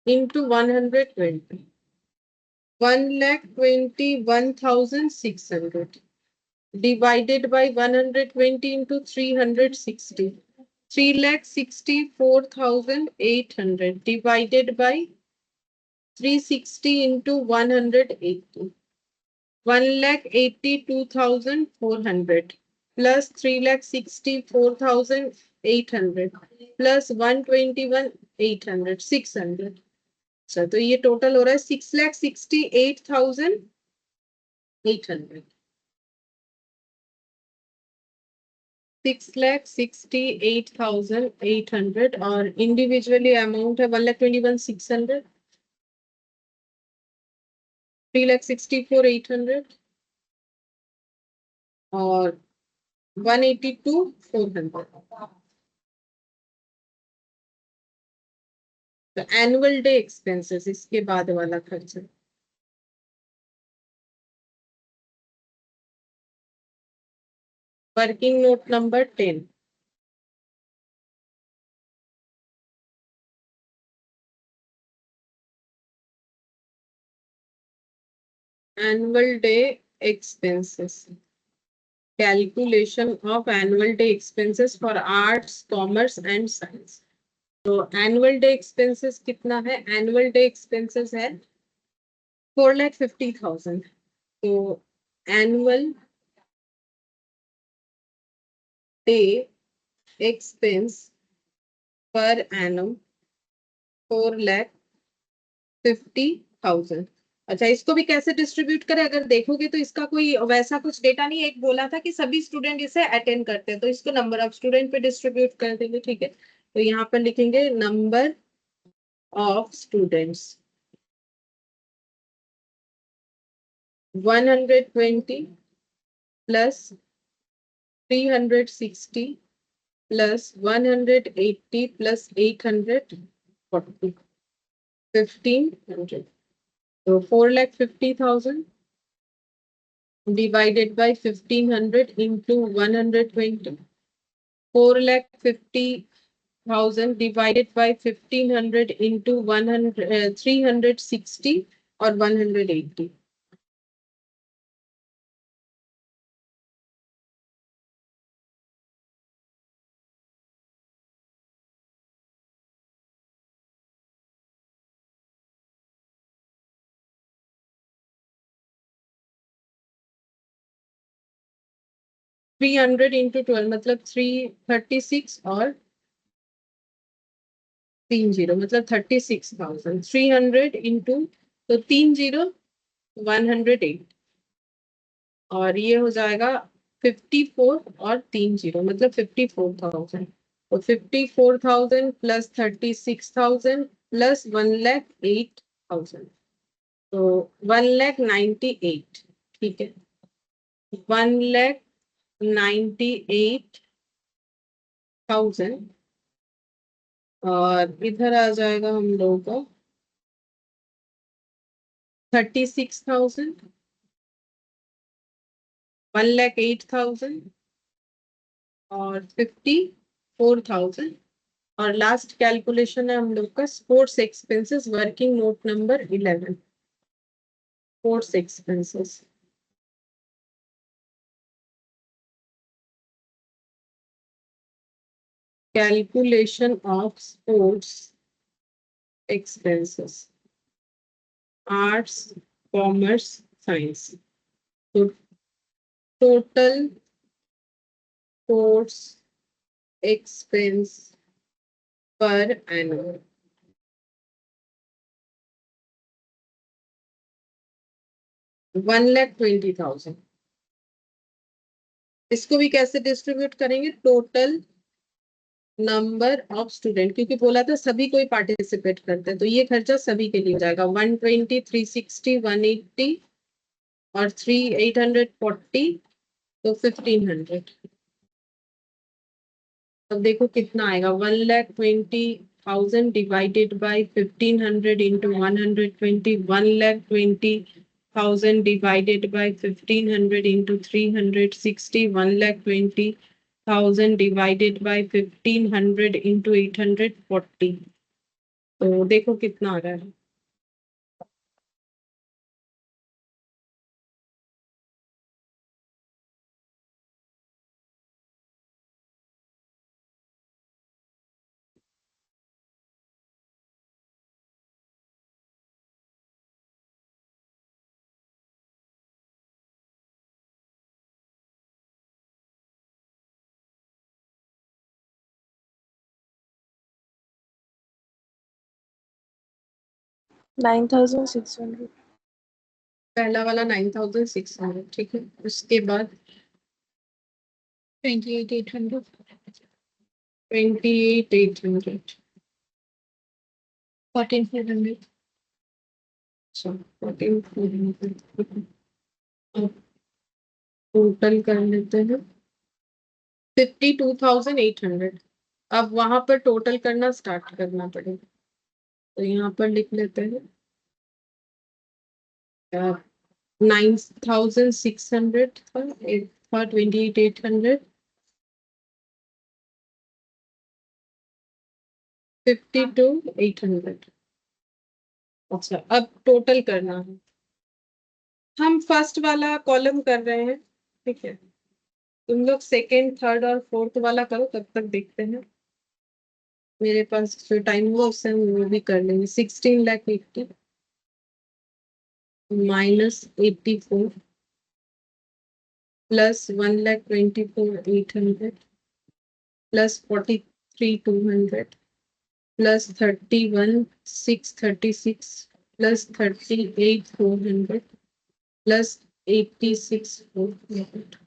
into 120, 1,21,600 divided by 120 into 360, 3,64,800 divided by 360 into 180, 1,82,400 plus 3,64,800 plus 121,800, 600। अच्छा, तो ये टोटल हो रहा है 6,68,800, 6,68,800 और इंडिविजुअली अमाउंट है 1,21,600, 3,64,800 और 182,400। तो एनुअल डे एक्सपेंसेस इसके बाद वाला खर्चा, working note number 10, annual day expenses, calculation of annual day expenses for arts, commerce and science. तो एनुअल डे एक्सपेंसेस कितना है, एनुअल डे एक्सपेंसेस है 4,50,000। तो annual day expense per annum 4,50,000। अच्छा, इसको भी कैसे डिस्ट्रीब्यूट करें, अगर देखोगे तो इसका कोई वैसा कुछ डेटा नहीं है। एक बोला था कि सभी स्टूडेंट इसे अटेंड करते हैं, तो इसको नंबर ऑफ स्टूडेंट पे डिस्ट्रीब्यूट कर देंगे। ठीक है, तो यहाँ पर लिखेंगे number of students 120 plus 360 plus 180 plus 840, 1,500। तो 4,50,000 divided by 1,500 into 120, 4,50,000 divided by 1,500 into 100, 360 और 180। थ्री हंड्रेड इंटू 12 मतलब 336 और 30 मतलब 36,000, 300 इंटू, तो 30, 108 और ये हो जाएगा 54 और 30 मतलब 54,000। तो 54,000 प्लस 36,000 प्लस 1,08,000, तो 1,98,000। ठीक है, 1,98,000 और इधर आ जाएगा हम लोगों को 36,000, 1,08,000 और 54,000। और लास्ट कैलकुलेशन है हम लोग का sports expenses, working note number 11, sports expenses. Calculation of sports expenses, arts, commerce, science. So total course expense per annum. 1,20,000. इसको भी कैसे डिस्ट्रीब्यूट करेंगे? टोटल नंबर ऑफ स्टूडेंट, क्योंकि बोला था सभी कोई पार्टिसिपेट करते हैं, तो ये खर्चा सभी के लिए हो जाएगा। 120, 360, 180 और 840, तो 1500। अब देखो कितना आएगा। 1,20,000 divided by 1500 into 120, 1,20,000 divided by 1500 into 360, 1,20,000 divided by 1500 into 840। तो देखो कितना आ रहा है। $9,600. पहला वाला 9,600, ठीक है। उसके बाद 28,800. 28,800। 14,400. अच्छा, 14,400। अब टोटल कर लेते हैं 52,800। अब वहां पर टोटल करना स्टार्ट करना पड़ेगा, तो यहाँ पर लिख लेते हैं 9,600 था, 28,800, 52,800। अच्छा, अब टोटल करना है। हम फर्स्ट वाला कॉलम कर रहे हैं, ठीक है। तुम लोग सेकेंड, थर्ड और फोर्थ वाला करो, तब तक देखते हैं। मेरे पास जो टाइम हुआ उससे हम वो भी कर लेंगे। 16,80,000 minus 84 plus 1,24,800 plus 43,200 plus 31,636 plus 38,400 plus 86,400।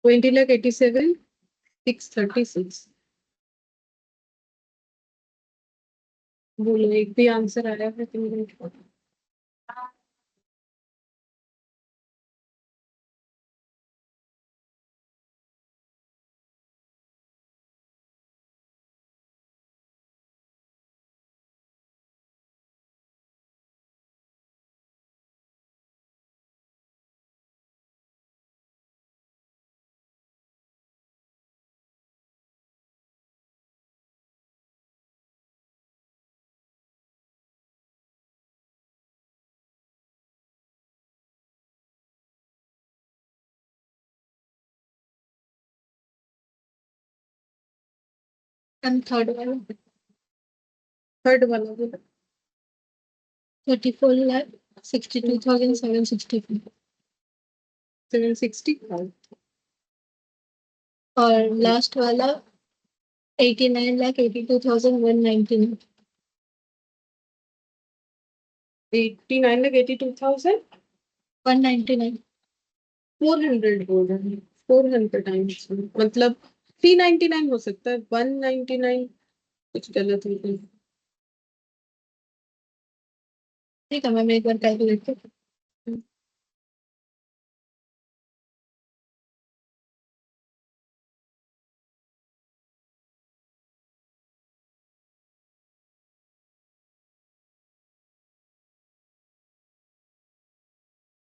20,87,636। बोलो, एक भी आंसर आया है तुम लोग को? And third one, थर्ड वाला बोलो। 34,62,764. 760। और लास्ट वाला 89,82,199. 89,82,400 199. बोल रहे हैं। 400 टाइम्स मतलब 399 हो सकता है, 199 कुछ गलत हो गया। ठीक है, मैम एक बार कैलकुलेट कर।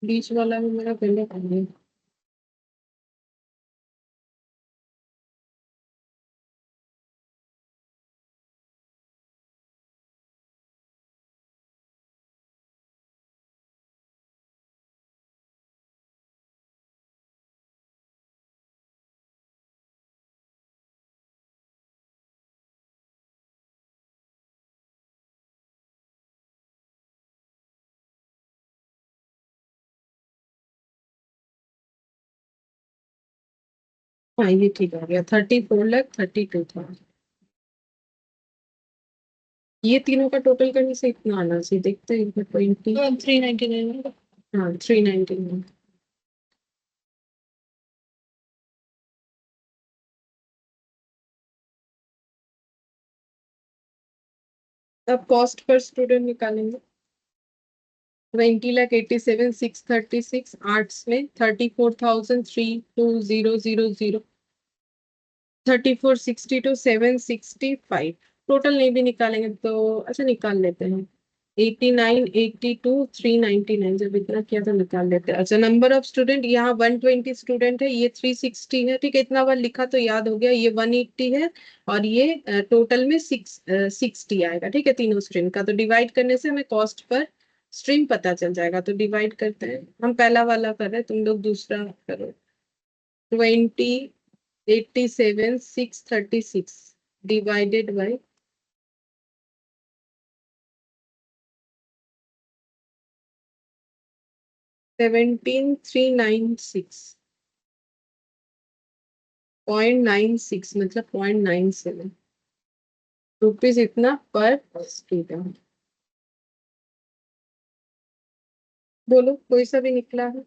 बीच वाला भी मेरा पहले कर लिया। हाँ ये ठीक आ गया, 34,32,000। ये तीनों का टोटल करने से इतना आना चाहिए, देखते हैं 20। 399। हाँ 399। अब कॉस्ट पर स्टूडेंट निकालेंगे। 20,87,636। आर्ट्स में 34,32,000। 34,62,765। टोटल नहीं भी निकालेंगे तो अच्छा निकाल लेते हैं। 89,82,399, जब इतना किया तो निकाल लेते हैं। अच्छा नंबर ऑफ स्टूडेंट यहाँ 120 स्टूडेंट है, ये 360 है, ठीक है, इतना बार लिखा तो याद हो गया। ये 180 है और ये टोटल में 60 आएगा, ठीक है, तीनों स्ट्रीम का। तो डिवाइड करने से हमें कॉस्ट पर स्ट्रीम पता चल जाएगा। तो डिवाइड करते हैं, हम पहला वाला कर रहे हैं, तुम लोग दूसरा करो। 87,636 divided by 17,396 0.96 मतलब 0.97 रुपीज इतना पर स्टूडेंट। बोलो कोई सा भी निकला है।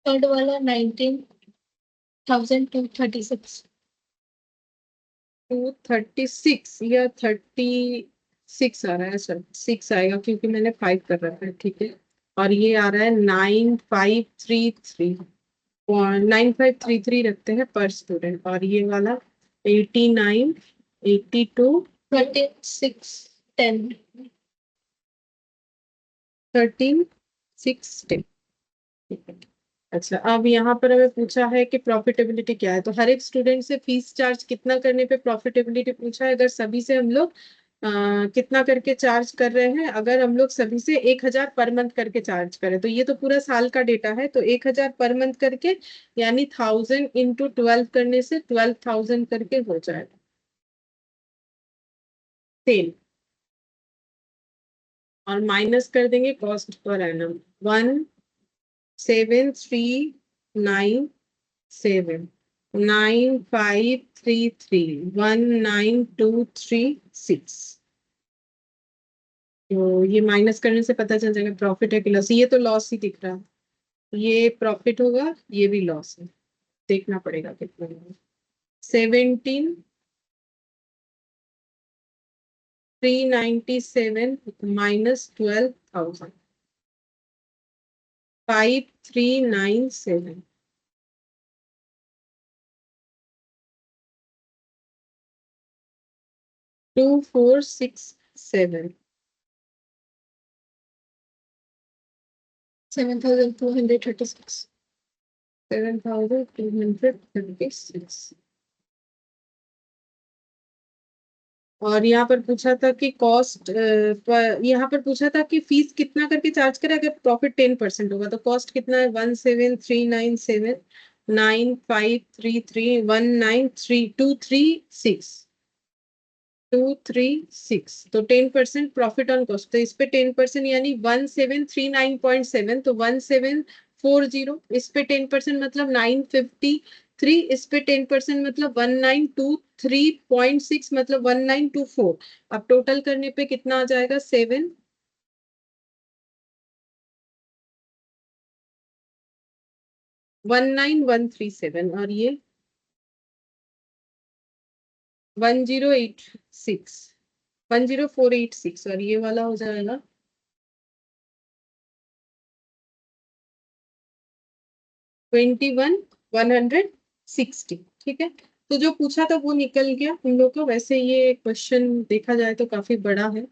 थर्ड वाला 19,236। 236 या 36 आ रहा है सर, 6 आएगा क्योंकि मैंने 5 कर रखा है, ठीक है। और ये आ रहा है 9,533। 9,533 रखते हैं पर स्टूडेंट। और ये वाला 89, 82, 2610। 13, 16। अच्छा अब यहाँ पर हमें पूछा है कि प्रॉफिटेबिलिटी क्या है। तो हर एक स्टूडेंट से फीस चार्ज कितना करने पे प्रॉफिटेबिलिटी पूछा है। अगर सभी से हम लोग कितना करके चार्ज कर रहे हैं, अगर हम लोग सभी से 1,000 पर मंथ करके चार्ज करें, तो ये तो पूरा साल का डेटा है, तो 1,000 पर मंथ करके यानी 1,000 इंटू 12 करने से 12,000 करके हो जाएगा सेल। और माइनस कर देंगे कॉस्ट पर एनम 1,7,397, 9,533, 19,236। तो ये माइनस करने से पता चल जाएगा प्रॉफिट है कि लॉस। ये तो लॉस ही दिख रहा है, ये प्रॉफिट होगा, ये भी लॉस है। देखना पड़ेगा कितना होगा। 17,397 माइनस 12,000, 5,397। 2,467। 7,236। 7,236। और यहाँ पर पूछा था कि कॉस्ट पर, यहाँ पर पूछा था कि फीस कितना करके चार्ज करें अगर प्रॉफिट 10% होगा। तो कॉस्ट कितना है 17,397, 9,533, 19,236। 236 तो 10% प्रॉफिट ऑन कॉस्ट। तो इस पे 10% यानी 1,739.7, तो 1,740। इस पे 10% मतलब 953। इस पे 10% मतलब 1,923.6 मतलब 1,924। अब टोटल करने पे कितना आ जाएगा 7,19137। और ये 1,086, 1,0486। और ये वाला हो जाएगा 21,160। ठीक है, तो जो पूछा था वो निकल गया हम लोग का। वैसे ये क्वेश्चन देखा जाए तो काफी बड़ा है।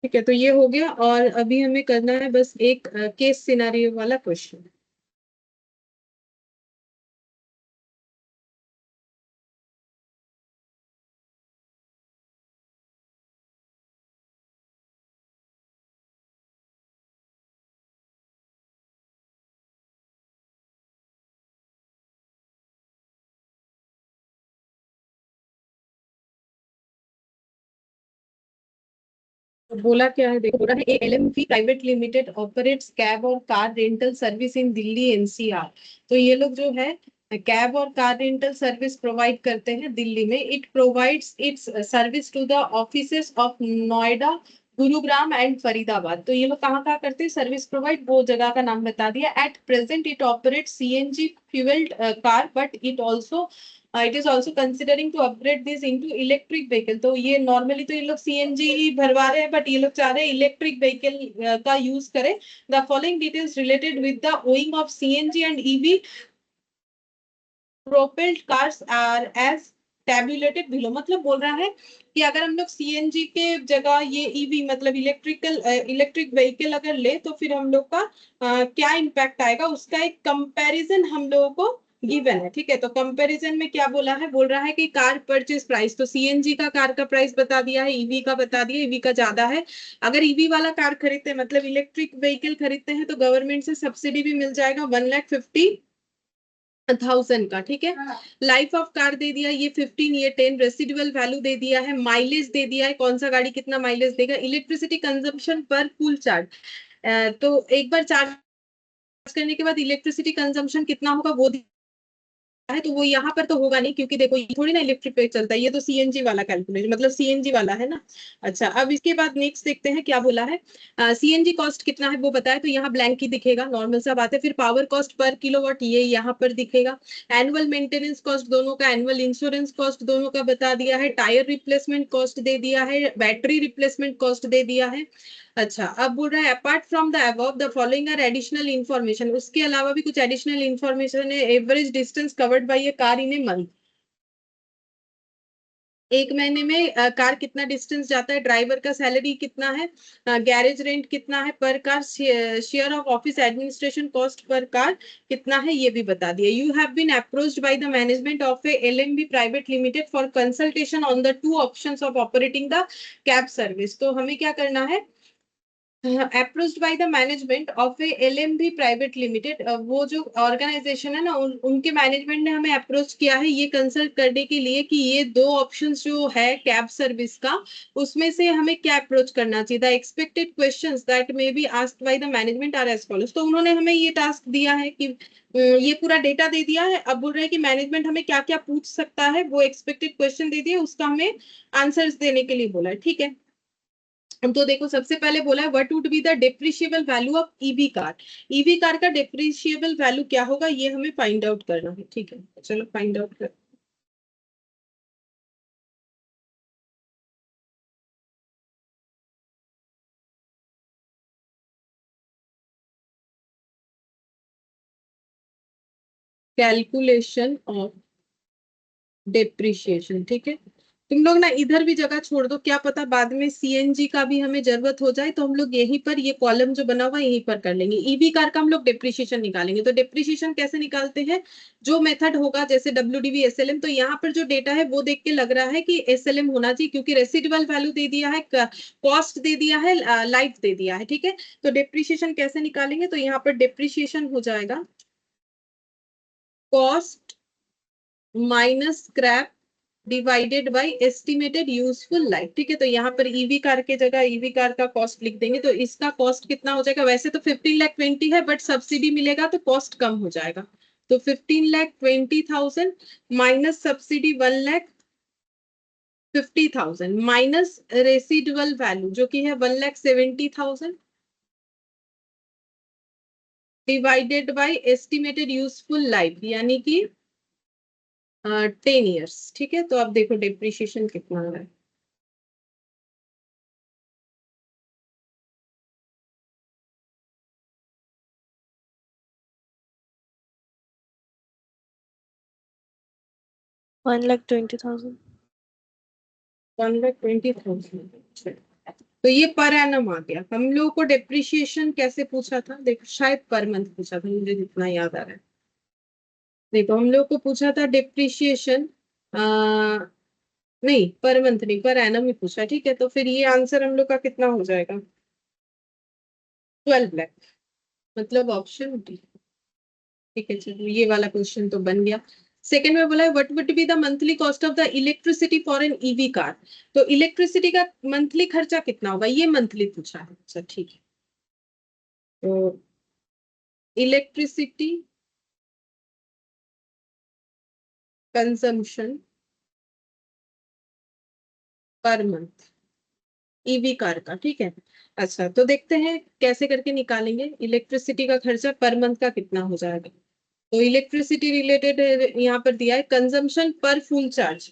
ठीक है, तो ये हो गया। और अभी हमें करना है बस एक केस सिनारियो वाला क्वेश्चन। बोला क्या है, देखो बोला है LMV private limited operates cab और car rental service in Delhi NCR. तो ये लोग जो है कैब और कार रेंटल सर्विस प्रोवाइड करते हैं दिल्ली में। It provides its service to the offices of Noida, Gurugram and Faridabad. तो ये लोग कहाँ कहाँ करते हैं सर्विस प्रोवाइड, वो जगह का नाम बता दिया। At present it operate CNG fuelled car, but it is also considering to upgrade this into electric vehicle. तो ये नॉर्मली तो ये लोग सीएनजी भरवा रहे हैं, बट ये लोग चाह रहे हैं इलेक्ट्रिक व्हीकल का यूज करें। The following details related with the owing of CNG and EV propelled cars are as tabulated below. मतलब बोल रहा है कि अगर हम लोग सीएनजी के जगह ये ईवी मतलब इलेक्ट्रिक व्हीकल अगर ले तो फिर हम लोग का क्या इम्पैक्ट आएगा, उसका एक कंपैरिजन हम लोगों को गिवन है। ठीक है, तो कंपैरिजन में क्या बोला है, बोल रहा है कि कार परचेज प्राइस, तो सीएनजी का कार का प्राइस बता दिया है, ईवी का बता दिया, ईवी का ज्यादा है। अगर ईवी वाला कार खरीदते हैं मतलब इलेक्ट्रिक व्हीकल खरीदते हैं तो गवर्नमेंट से सब्सिडी भी मिल जाएगा 1,50,000 का। ठीक है, लाइफ ऑफ कार दे दिया ये 15, ये 10, रेसिडुअल वैल्यू दे दिया है, माइलेज दे दिया है, कौन सा गाड़ी कितना माइलेज देगा, इलेक्ट्रिसिटी कंजम्पशन पर फुल चार्ज। तो एक बार चार्ज करने के बाद इलेक्ट्रिसिटी कंजम्पशन कितना होगा वो है। तो वो यहाँ पर तो होगा नहीं, क्योंकि देखो ये थोड़ी ना इलेक्ट्रिक पे चलता है, ये तो सीएनजी वाला कैलकुलेशन मतलब सीएनजी वाला है ना। अच्छा, अब इसके बाद नेक्स्ट देखते हैं क्या बोला है। सीएनजी कॉस्ट कितना है वो बताया, तो यहाँ ब्लैंक ही दिखेगा, नॉर्मल सा बात है। फिर पावर कॉस्ट पर किलोवाट ये यहाँ पर दिखेगा। एनुअल मेंटेनेंस कॉस्ट दोनों का, एनुअल इंश्योरेंस कॉस्ट दोनों का बता दिया है, टायर रिप्लेसमेंट कॉस्ट दे दिया है, बैटरी रिप्लेसमेंट कॉस्ट दे दिया है। अच्छा, अब बोल रहा है apart from the above the following are additional information, उसके अलावा भी कुछ एडिशनल इन्फॉर्मेशन है। Average distance covered by a car in a month, एक महीने में कार कितना डिस्टेंस जाता है, ड्राइवर का सैलरी कितना है, गैरेज रेंट कितना है per car, share of office administration cost per car कितना है ये भी बता दिया। You have been approached by the management of a LMB private limited for consultation on the 2 options of operating the cab service. तो हमें क्या करना है, approached by the management of a LMB private limited, वो जो organisation है ना उनके मैनेजमेंट ने हमें अप्रोच किया है ये कंसल्ट करने के लिए कि ये 2 ऑप्शंस जो है कैब सर्विस का, उसमें से हमें क्या अप्रोच करना चाहिए। The expected questions that may be asked by the management are as follows. तो उन्होंने हमें ये टास्क दिया है कि ये पूरा डेटा दे दिया है, अब बोल रहे हैं कि मैनेजमेंट हमें क्या क्या पूछ सकता है, वो एक्सपेक्टेड क्वेश्चन दे दिए, उसका हमें आंसर्स देने के लिए बोला है। ठीक है, तो देखो सबसे पहले बोला है what would be the depreciable value of EV car. EV car का डेप्रिशिएबल वैल्यू क्या होगा ये हमें फाइंड आउट करना है। ठीक है, चलो फाइंड आउट कर। Calculation of depreciation. ठीक है, तुम लोग ना इधर भी जगह छोड़ दो, क्या पता बाद में सीएनजी का भी हमें जरूरत हो जाए, तो हम लोग यहीं पर ये कॉलम जो बना हुआ है यहीं पर कर लेंगे। ईवी कार का हम लोग डेप्रिशिएशन निकालेंगे, तो डेप्रिशिएशन कैसे निकालते हैं, जो मेथड होगा जैसे डब्ल्यूडीवी एसएलएम। तो यहाँ पर जो डेटा है वो देख के लग रहा है कि एसएलएम होना चाहिए, क्योंकि रेसिडुअल वैल्यू दे दिया है, कॉस्ट दे दिया है, लाइफ दे दिया है। ठीक है, तो डेप्रिशिएशन कैसे निकालेंगे, तो यहाँ पर डेप्रिशिएशन हो जाएगा cost minus scrap divided by estimated useful life. ठीक है, तो यहाँ पर ईवी कार के जगह ईवी कार का कॉस्ट लिख देंगे, तो इसका कॉस्ट कितना हो जाएगा, वैसे तो 15,20,000 है बट सब्सिडी मिलेगा तो कॉस्ट कम हो जाएगा। तो 15,20,000 minus subsidy 1,50,000 minus residual value जो कि है 1,70,000 divided by estimated useful life यानी कि 10 ईयर्स। ठीक है, तो अब देखो डेप्रिशिएशन कितना हो रहा है। $1,20,000. 1,20,000। तो ये पर एनम आ गया। हम लोगों को डेप्रिशिएशन कैसे पूछा था, देखो शायद पर मंथ पूछा था, मुझे जितना याद आ रहा है। देखो हम लोग को पूछा था डेप्रिशिएशन, नहीं पर मंथ नहीं, पर एनम ही पूछा। ठीक है, तो फिर ये आंसर हम लोग का कितना हो जाएगा, 12 लाख, मतलब ऑप्शन डी। ठीक है, चलो ये वाला क्वेश्चन तो बन गया। सेकेंड में बोला है what would be the monthly cost of the electricity for an EV car. तो इलेक्ट्रिसिटी का मंथली खर्चा कितना होगा, ये मंथली पूछा है। अच्छा ठीक है, तो electricity consumption per month EV car का, ठीक है। अच्छा तो देखते हैं कैसे करके निकालेंगे इलेक्ट्रिसिटी का खर्चा पर मंथ का कितना हो जाएगा। तो इलेक्ट्रिसिटी रिलेटेड यहाँ पर दिया है कंजम्पशन पर फुल चार्ज।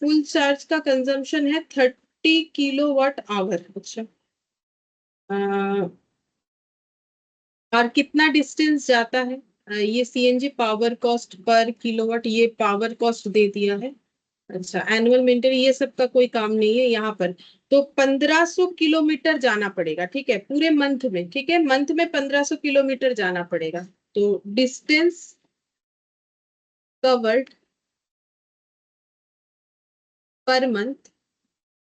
फुल चार्ज का कंजम्पशन है 30 किलोवाट आवर। अच्छा और कितना डिस्टेंस जाता है, ये CNG power cost per kilowatt, ये पावर कॉस्ट दे दिया है। अच्छा एनुअल मेंटेन ये सब का कोई काम नहीं है यहाँ पर। तो 1500 किलोमीटर जाना पड़ेगा, ठीक है, पूरे मंथ में। ठीक है, मंथ में 1500 किलोमीटर जाना पड़ेगा। तो distance covered per month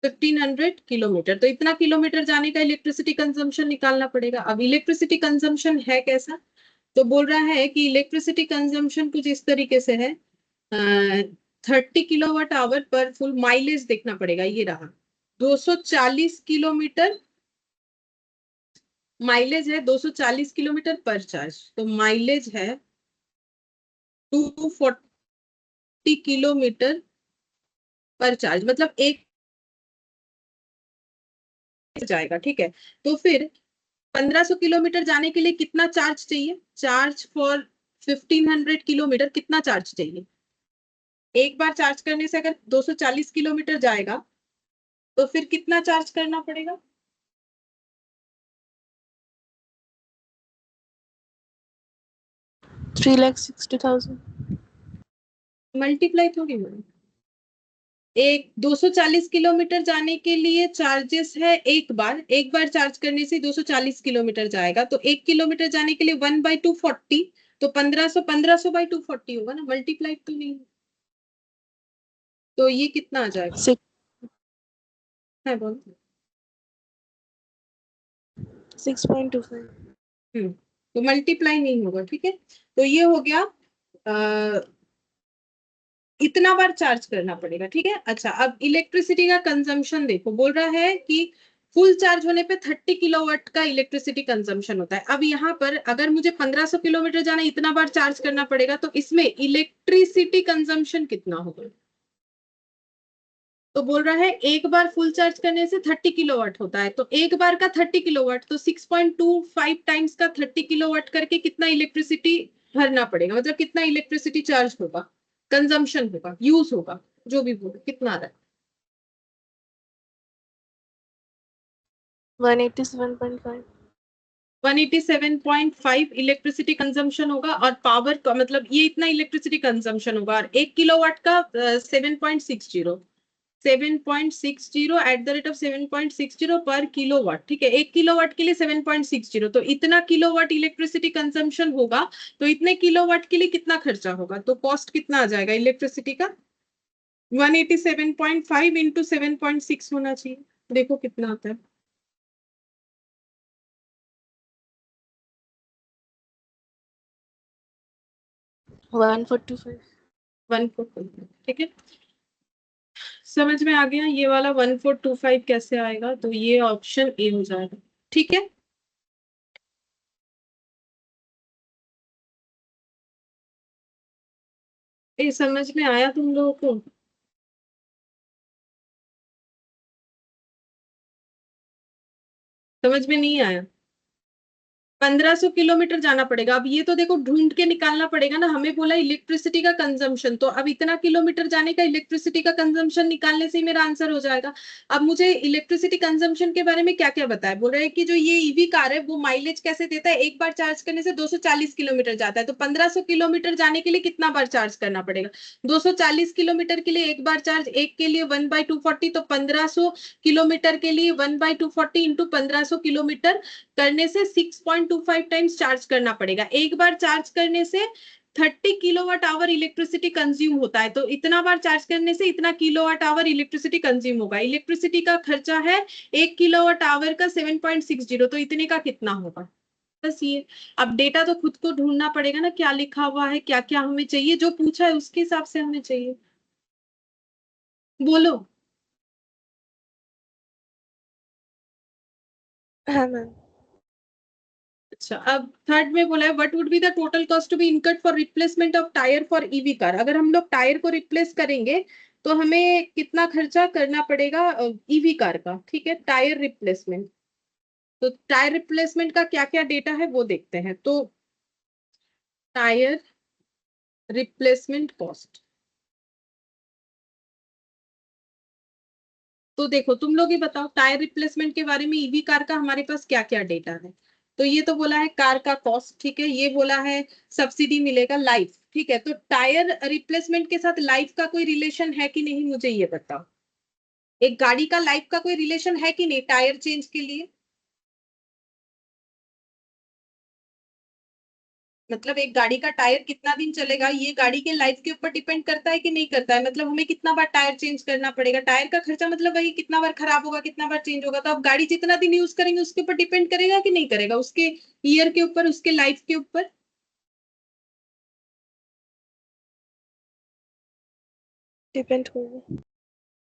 1500 kilometre. तो इतना किलोमीटर जाने का इलेक्ट्रिसिटी कंजम्पशन निकालना पड़ेगा। अब इलेक्ट्रिसिटी कंजम्पशन है कैसा, तो बोल रहा है कि इलेक्ट्रिसिटी कंजम्पशन कुछ इस तरीके से है, 30 किलोवाट आवर पर फुल। माइलेज देखना पड़ेगा, ये रहा 240 किलोमीटर माइलेज है, 240 किलोमीटर पर चार्ज। तो माइलेज है 240 किलोमीटर पर चार्ज, मतलब एक जाएगा। ठीक है, तो फिर 1500 किलोमीटर जाने के लिए कितना चार्ज चाहिए, चार्ज फॉर 1500 किलोमीटर कितना चार्ज चाहिए। एक बार चार्ज करने से अगर 240 किलोमीटर जाएगा तो फिर कितना चार्ज करना पड़ेगा। 3,60,000. मल्टीप्लाई थोड़ी होगा, एक 240 किलोमीटर जाने के लिए चार्जेस है एक बार चार्ज करने से 240 किलोमीटर जाएगा। तो 1 किलोमीटर जाने के लिए 1/240, तो 1500 होगा ना, मल्टीप्लाई तो नहीं। तो ये कितना आ जाएगा, 6, है बोल। 6.25. तो मल्टीप्लाई नहीं होगा, ठीक है। तो ये हो गया, इतना बार चार्ज करना पड़ेगा, ठीक है। अच्छा अब इलेक्ट्रिसिटी का कंजम्पशन देखो, बोल रहा है कि फुल चार्ज होने पे 30 किलोवाट का इलेक्ट्रिसिटी कंजम्पशन होता है। अब यहाँ पर अगर मुझे 1500 किलोमीटर जाना, इतना बार चार्ज करना पड़ेगा, तो इसमें इलेक्ट्रिसिटी कंजम्पशन कितना होगा। तो बोल रहा है एक बार फुल चार्ज करने से 30 किलोवाट होता है, तो एक बार का 30 किलोवाट, तो 6.25 टाइम्स का 30 किलोवाट करके कितना इलेक्ट्रिसिटी भरना पड़ेगा, मतलब कितना इलेक्ट्रिसिटी चार्ज होगा, कंजम्पशन होगा, यूज होगा, जो भी बोलो, कितना आ रहा है। 187.5. 187.5 इलेक्ट्रिसिटी कंजम्पशन होगा, और पावर का मतलब ये इतना इलेक्ट्रिसिटी कंजम्पशन होगा, और 1 किलोवाट का 7.60 एट द रेट ऑफ 7.60 पर किलोवाट। ठीक है, 1 किलोवाट के लिए 7.60, तो इतना किलोवाट इलेक्ट्रिसिटी कंजम्पशन होगा। तो इतने किलोवाट के लिए कितना खर्चा होगा, तो कॉस्ट कितना आ जाएगा इलेक्ट्रिसिटी का, 187.5 इंटू 7.6 होना चाहिए। देखो कितना आता है, 145. 1425। ठीक है, समझ में आ गया ये वाला 1425 कैसे आएगा, तो ये ऑप्शन ए हो जाएगा। ठीक है, ये समझ में आया तुम लोगों को, समझ में नहीं आया। 1500 किलोमीटर जाना पड़ेगा। अब ये तो देखो ढूंढ के निकालना पड़ेगा ना, हमें बोला इलेक्ट्रिसिटी का कंजम्पशन, तो अब इतना किलोमीटर जाने का इलेक्ट्रिसिटी का कंजम्पशन निकालने से ही मेरा आंसर हो जाएगा। अब मुझे इलेक्ट्रिसिटी कंजम्पशन के बारे में क्या क्या बताया, बोल रहे हैं कि जो ये ईवी कार है वो माइलेज कैसे देता है, एक बार चार्ज करने से 240 किलोमीटर जाता है। तो 1500 किलोमीटर जाने के लिए कितना बार चार्ज करना पड़ेगा, 240 किलोमीटर के लिए एक बार चार्ज, एक के लिए 1/240, तो 1500 किलोमीटर के लिए 1/240 इंटू 1500 किलोमीटर करने से 6.25 टाइम्स चार्ज करना पड़ेगा। एक बार चार्ज करने से 30 किलोवाट आवर इलेक्ट्रिसिटी कंज्यूम होता है, तो इतना बार चार्ज करने से इतना किलोवाट आवर इलेक्ट्रिसिटी कंज्यूम होगा। इलेक्ट्रिसिटी का खर्चा है 1 किलोवाट आवर का 7.60, तो इतने का कितना होगा। बस ये। अब डेटा तो खुद को ढूंढना पड़ेगा ना, क्या लिखा हुआ है, क्या क्या हमें चाहिए, जो पूछा है उसके हिसाब से हमें चाहिए। बोलो। हाँ मैम। अच्छा, अब थर्ड में बोला है what would be the total cost to be incurred for replacement of tyre for EV car. अगर हम लोग टायर को रिप्लेस करेंगे तो हमें कितना खर्चा करना पड़ेगा ईवी कार का। ठीक है, टायर रिप्लेसमेंट। तो टायर रिप्लेसमेंट का क्या क्या डेटा है वो देखते हैं। तो टायर रिप्लेसमेंट कॉस्ट, तो देखो तुम लोग ही बताओ टायर रिप्लेसमेंट के बारे में, ईवी कार का हमारे पास क्या क्या डेटा है। तो ये तो बोला है कार का कॉस्ट, ठीक है, ये बोला है सब्सिडी मिलेगा लाइफ। ठीक है, तो टायर रिप्लेसमेंट के साथ लाइफ का कोई रिलेशन है कि नहीं, मुझे ये बताओ। एक गाड़ी का लाइफ का कोई रिलेशन है कि नहीं टायर चेंज के लिए। मतलब एक गाड़ी का टायर कितना दिन चलेगा, ये गाड़ी के लाइफ के ऊपर डिपेंड करता है कि नहीं करता है। मतलब हमें कितना बार टायर चेंज करना पड़ेगा, टायर का खर्चा मतलब वही कितना बार खराब होगा कितना बार चेंज होगा। तो अब गाड़ी जितना दिन यूज करेंगे उसके ऊपर डिपेंड करेगा कि नहीं करेगा, उसके ईयर के ऊपर, उसके लाइफ के ऊपर। डिपेंड होगा।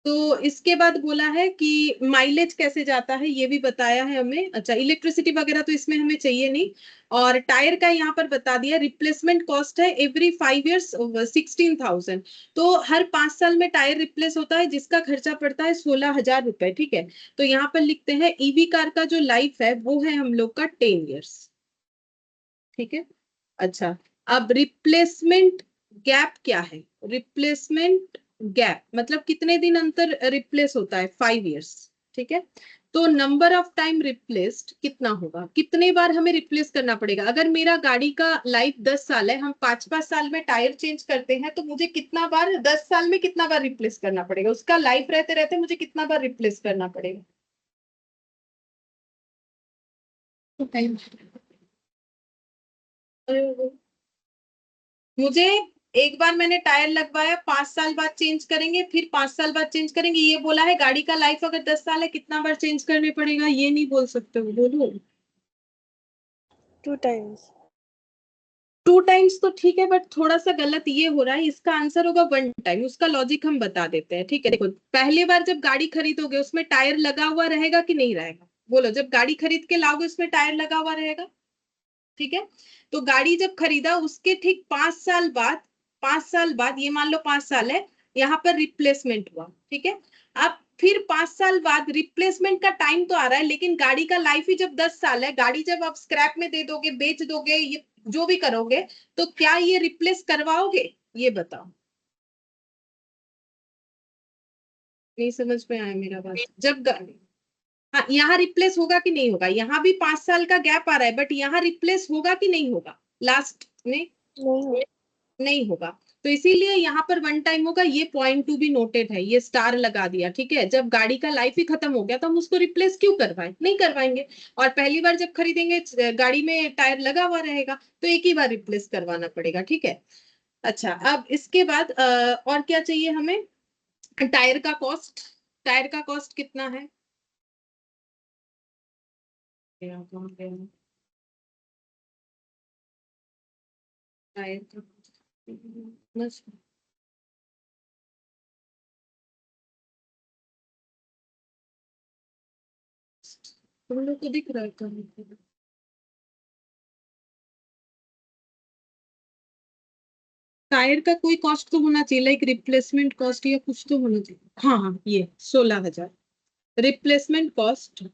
तो इसके बाद बोला है कि माइलेज कैसे जाता है ये भी बताया है हमें। अच्छा, इलेक्ट्रिसिटी वगैरह तो इसमें हमें चाहिए नहीं। और टायर का यहाँ पर बता दिया, रिप्लेसमेंट कॉस्ट है एवरी 5 years 16,000। तो हर 5 साल में टायर रिप्लेस होता है जिसका खर्चा पड़ता है 16,000 रुपए। ठीक है, तो यहाँ पर लिखते हैं ईवी कार का जो लाइफ है वो है हम लोग का 10 years। ठीक है। अच्छा, अब रिप्लेसमेंट गैप क्या है। रिप्लेसमेंट गैप मतलब कितने दिन अंतर रिप्लेस होता है, 5 years। ठीक है, तो नंबर ऑफ टाइम रिप्लेस्ड कितना होगा, कितने बार हमें रिप्लेस करना पड़ेगा। अगर मेरा गाड़ी का लाइफ 10 साल है, हम 5-5 साल में टायर चेंज करते हैं, तो मुझे कितना बार 10 साल में कितना बार रिप्लेस करना पड़ेगा, उसका लाइफ रहते रहते मुझे कितना बार रिप्लेस करना पड़ेगा। Two time. मुझे एक बार मैंने टायर लगवाया, 5 साल बाद चेंज करेंगे, फिर 5 साल बाद चेंज करेंगे, ये बोला है। गाड़ी का लाइफ अगर 10 साल है कितना बार चेंज करने पड़ेगा, ये नहीं बोल सकते हो, बोलो। 2 times। 2 times तो ठीक है, बट थोड़ा सा गलत ये हो रहा है, इसका आंसर होगा 1 टाइम। उसका लॉजिक हम बता देते हैं। ठीक है, देखो पहली बार जब गाड़ी खरीदोगे उसमें टायर लगा हुआ रहेगा कि नहीं रहेगा, बोलो। जब गाड़ी खरीद के लाओगे उसमें टायर लगा हुआ रहेगा। ठीक है, तो गाड़ी जब खरीदा उसके ठीक 5 साल बाद, 5 साल बाद, ये मान लो 5 साल है, यहाँ पर रिप्लेसमेंट हुआ। ठीक है, अब फिर 5 साल बाद रिप्लेसमेंट का टाइम तो आ रहा है, लेकिन गाड़ी का लाइफ ही जब 10 साल है, गाड़ी जब आप स्क्रैप में दे दोगे, बेच दोगे, ये जो भी करोगे, तो क्या ये रिप्लेस करवाओगे, ये बताओ। नहीं समझ में आया मेरा बात। जब गाड़ी, हाँ, यहाँ रिप्लेस होगा कि नहीं होगा, यहाँ भी 5 साल का गैप आ रहा है, बट यहाँ रिप्लेस होगा कि नहीं होगा लास्ट में, नहीं। नहीं होगा। तो इसीलिए यहाँ पर 1 टाइम होगा। ये पॉइंट टू बी नोटेड है, ये स्टार लगा दिया। ठीक है, जब गाड़ी का लाइफ ही खत्म हो गया तो हम उसको रिप्लेस क्यों करवाएं, नहीं करवाएंगे। और पहली बार जब खरीदेंगे गाड़ी में टायर लगा हुआ रहेगा, तो एक ही बार रिप्लेस करवाना पड़ेगा। ठीक है। अच्छा, अब इसके बाद और क्या चाहिए हमें। टायर का कॉस्ट, टायर का कॉस्ट कितना है। टायर का बस, तुम लोग को दिख रहा है कहाँ। टायर का कोई कॉस्ट तो होना चाहिए, लाइक रिप्लेसमेंट कॉस्ट या कुछ तो होना चाहिए। हाँ हाँ, ये 16,000 रिप्लेसमेंट कॉस्ट।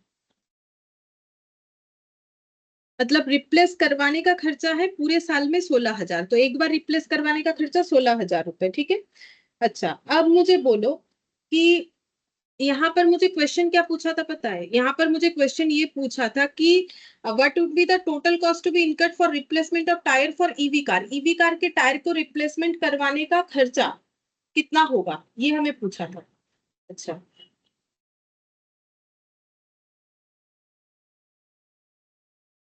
मतलब रिप्लेस करवाने का खर्चा है पूरे साल में 16,000, तो एक बार रिप्लेस करवाने का खर्चा 16,000 रुपए। ठीक है। अच्छा, अब मुझे बोलो कि यहाँ पर मुझे क्वेश्चन क्या पूछा था पता है, यहाँ पर मुझे क्वेश्चन ये पूछा था कि what would be the total cost to be incurred for replacement of tyre for EV car. EV car के टायर को रिप्लेसमेंट करवाने का खर्चा कितना होगा, ये हमें पूछा था। अच्छा,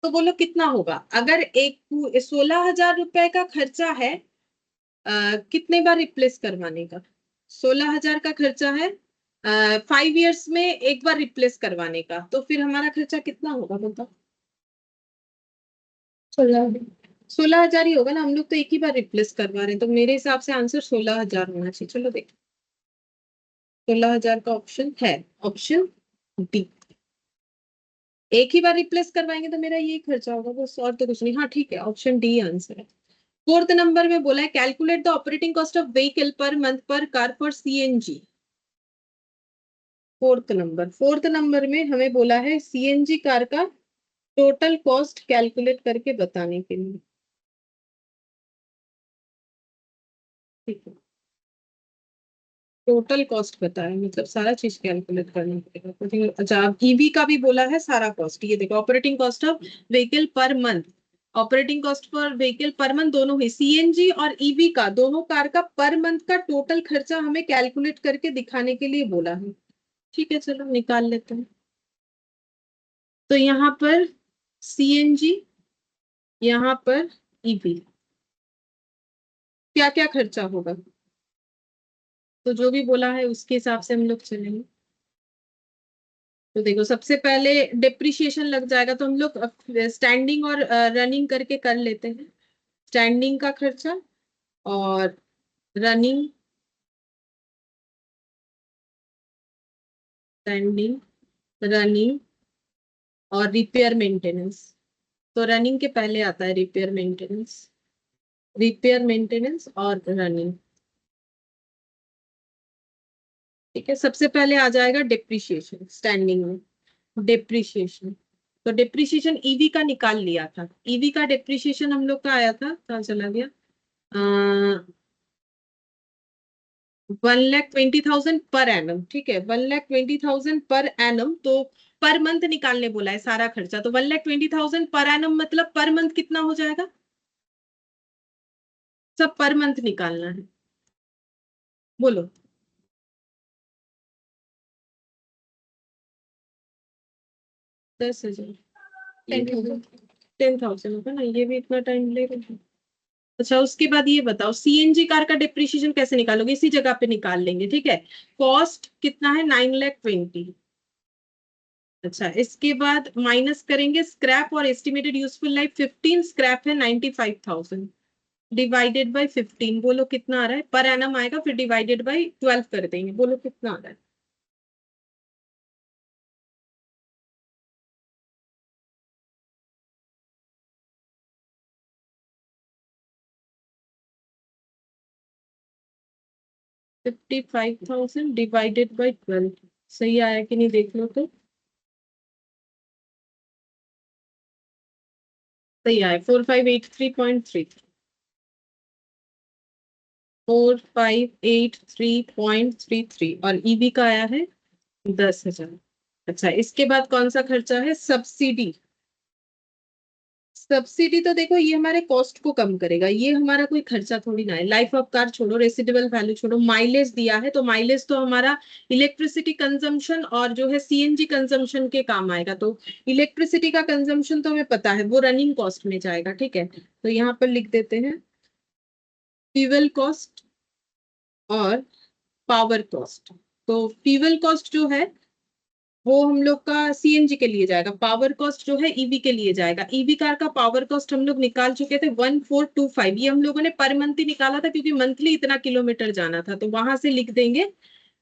तो बोलो कितना होगा अगर एक 16,000 रुपए का खर्चा है, कितने बार रिप्लेस करवाने का। 16,000 का खर्चा है 5 years में एक बार रिप्लेस करवाने का, तो फिर हमारा खर्चा कितना होगा बताओ। 16,000 ही होगा ना, हम लोग तो एक ही बार रिप्लेस करवा रहे हैं, तो मेरे हिसाब से आंसर 16,000 होना चाहिए। चलो देख, 16,000 का ऑप्शन है, ऑप्शन डी। एक ही बार रिप्लेस करवाएंगे तो मेरा ये खर्चा होगा बस, और तो कुछ नहीं। हाँ ठीक है, ऑप्शन डी आंसर है। फोर्थ नंबर में बोला है calculate the operating cost of vehicle per month per car for CNG. Fourth number में हमें बोला है सीएनजी कार का टोटल कॉस्ट कैलकुलेट करके बताने के लिए। ठीक है, टोटल कॉस्ट बताया मतलब सारा चीज कैलकुलेट करना पड़ेगा। अच्छा, अब ईवी का भी बोला है सारा कॉस्ट। ये देखो, operating cost of vehicle per month, operating cost for vehicle per month दोनों ही, सीएनजी और ईवी का दोनों कार का पर मंथ का टोटल खर्चा हमें कैलकुलेट करके दिखाने के लिए बोला है। ठीक है, चलो निकाल लेते हैं। तो यहाँ पर सीएनजी, यहाँ पर ईवी, क्या क्या खर्चा होगा, तो जो भी बोला है उसके हिसाब से हम लोग चलेंगे। तो देखो, सबसे पहले डिप्रिशिएशन लग जाएगा, तो हम लोग स्टैंडिंग और रनिंग करके कर लेते हैं। स्टैंडिंग का खर्चा और रनिंग, स्टैंडिंग, रनिंग और रिपेयर मेंटेनेंस। तो रनिंग के पहले आता है रिपेयर मेंटेनेंस, रिपेयर मेंटेनेंस और रनिंग। ठीक है, सबसे पहले आ जाएगा डिप्रिशिएशन स्टैंडिंग में, डिप्रिशिएशन। तो डिप्रिशिएशन ईवी का निकाल लिया था, ईवी का डिप्रिशिएशन हम लोग का आया था, कहाँ चला गया, 1,20,000 पर एनम। ठीक है, 1,20,000 पर एनम। तो पर मंथ निकालने बोला है सारा खर्चा, तो 1,20,000 पर एनम मतलब पर मंथ कितना हो जाएगा, सब पर मंथ निकालना है, बोलो। 10,000, 10,000 होगा ना, ये भी इतना टाइम लेगा। अच्छा, उसके बाद ये बताओ सीएनजी कार का डिप्रिशिएशन कैसे निकालोगे, इसी जगह पे निकाल लेंगे। ठीक है, कॉस्ट कितना है, 9,20,000। अच्छा, इसके बाद माइनस करेंगे स्क्रैप और एस्टिमेटेड यूजफुल लाइफ 15, स्क्रैप है 95,000 डिवाइडेड बाय 15, बोलो कितना आ रहा है, पर एनम आएगा, फिर डिवाइडेड बाय 12 कर देंगे, बोलो कितना आ रहा है। $55,000 डिवाइडेड बाय 12, सही आया कि नहीं देख लो तो। सही आया, 4583.33, 4583.33, और ईवी का आया है 10,000। अच्छा, इसके बाद कौन सा खर्चा है, सब्सिडी। सब्सिडी तो देखो ये हमारे कॉस्ट को कम करेगा, ये हमारा कोई खर्चा थोड़ी ना है। लाइफ ऑफ कार छोड़ो, रेसिडुअल वैल्यू छोड़ो, माइलेज दिया है, तो माइलेज तो हमारा इलेक्ट्रिसिटी कंजम्पशन और जो है सीएनजी कंजम्पशन के काम आएगा। तो इलेक्ट्रिसिटी का कंजम्पशन तो हमें पता है, वो रनिंग कॉस्ट में जाएगा। ठीक है, तो यहाँ पर लिख देते हैं फ्यूल कॉस्ट और पावर कॉस्ट। तो फ्यूल कॉस्ट जो है वो हम लोग का सीएनजी के लिए जाएगा, पावर कॉस्ट जो है ईवी के लिए जाएगा। ईवी कार का पावर कॉस्ट हम लोग निकाल चुके थे 1425, ये हम लोगों ने पर मंथ ही निकाला था क्योंकि मंथली इतना किलोमीटर जाना था, तो वहां से लिख देंगे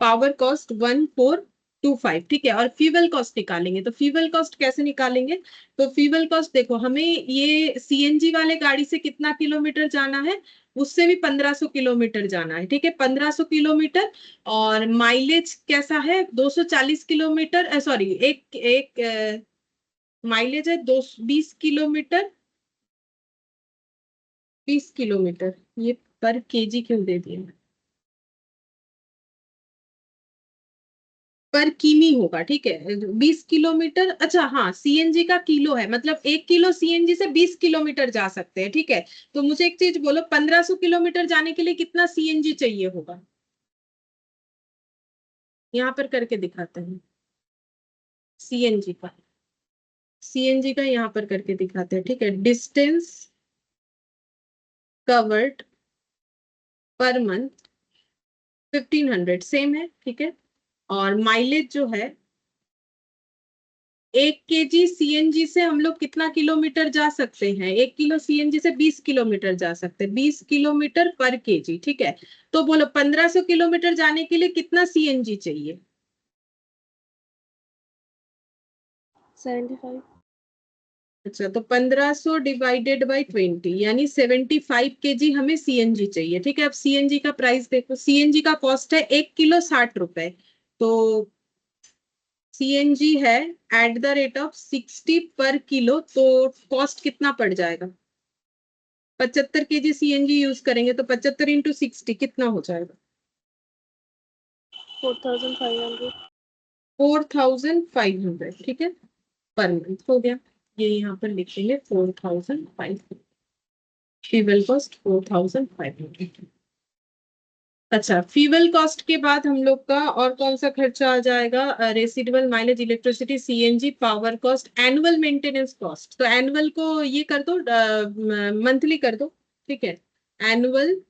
पावर कॉस्ट 1425। ठीक है, और फ्यूल कॉस्ट निकालेंगे, तो फ्यूल कॉस्ट कैसे निकालेंगे, तो फ्यूल कॉस्ट देखो, हमें ये सीएनजी वाले गाड़ी से कितना किलोमीटर जाना है, उससे भी 1,500 किलोमीटर जाना है। ठीक है, 1,500 किलोमीटर, और माइलेज कैसा है, 240 किलोमीटर, सॉरी एक एक माइलेज है 20 किलोमीटर, 20 किलोमीटर, ये पर केजी क्यों दे दिया, पर किमी होगा। ठीक है, 20 किलोमीटर। अच्छा हाँ, सीएनजी का किलो है, मतलब 1 किलो सीएनजी से 20 किलोमीटर जा सकते हैं। ठीक है, तो मुझे एक चीज बोलो, 1,500 किलोमीटर जाने के लिए कितना सीएनजी चाहिए होगा, यहाँ पर करके दिखाते हैं। सीएनजी का, सीएनजी का यहाँ पर करके दिखाते हैं। ठीक है, distance covered per month 1,500 same है। ठीक है, और माइलेज जो है 1 kg सीएनजी से हम लोग कितना किलोमीटर जा सकते हैं? 1 किलो सीएनजी से 20 किलोमीटर जा सकते हैं, 20 किलोमीटर पर केजी, ठीक है। तो बोलो 1500 किलोमीटर जाने के लिए कितना सीएनजी चाहिए? 75. अच्छा, तो 1500 डिवाइडेड बाई 20 यानी 75 केजी हमें सीएनजी चाहिए, ठीक है। अब सीएनजी का प्राइस देखो, सीएनजी का कॉस्ट है 1 किलो 60 रुपए। तो सीएनजी है एट द रेट ऑफ 60 पर किलो, तो कॉस्ट कितना पड़ जाएगा? 75 केजी सीएनजी यूज करेंगे तो 75 इंटू 60 कितना हो जाएगा? 4,500. 4500, ठीक है, पर मंथ हो गया। ये यहाँ पर लिखेंगे 4500, फ्यूल कॉस्ट 4500। अच्छा, फ्यूल कॉस्ट के बाद हम लोग का और कौन सा खर्चा आ जाएगा? Residual mileage, electricity, CNG, power cost, annual maintenance cost. तो एनुअल को ये कर दो, मंथली कर दो, ठीक है। एनुअल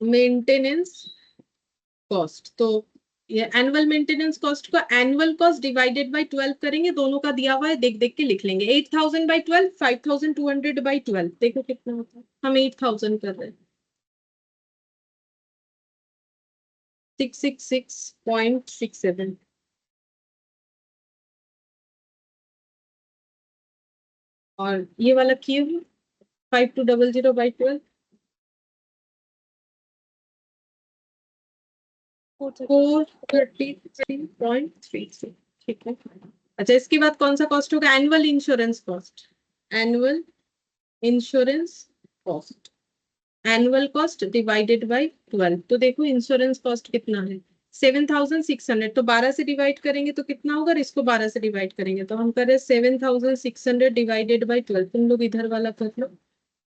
मेंटेनेंस कॉस्ट, तो ये एनुअल मेंटेनेंस कॉस्ट को एनुअल कॉस्ट डिवाइडेड बाय 12 करेंगे, दोनों का दिया हुआ है, देख देख के लिख लेंगे। 8000 बाई 12, 5200 बाई 12, देखो कितना होता है। हम 8000 कर रहे हैं, 666.67। और ये वाला क्यूब 5200 बाई 12, 433.33, ठीक है। अच्छा, इसके बाद कौन सा कॉस्ट होगा? Annual insurance cost, annual insurance cost, annual cost divided by 12। तो देखो इंश्योरेंस कॉस्ट कितना है? 7600। तो 12 से डिवाइड करेंगे तो कितना होगा? और इसको 12 से डिवाइड करेंगे तो हम करें 7600 डिवाइडेड बाय 12। तुम लोग इधर वाला कर लो,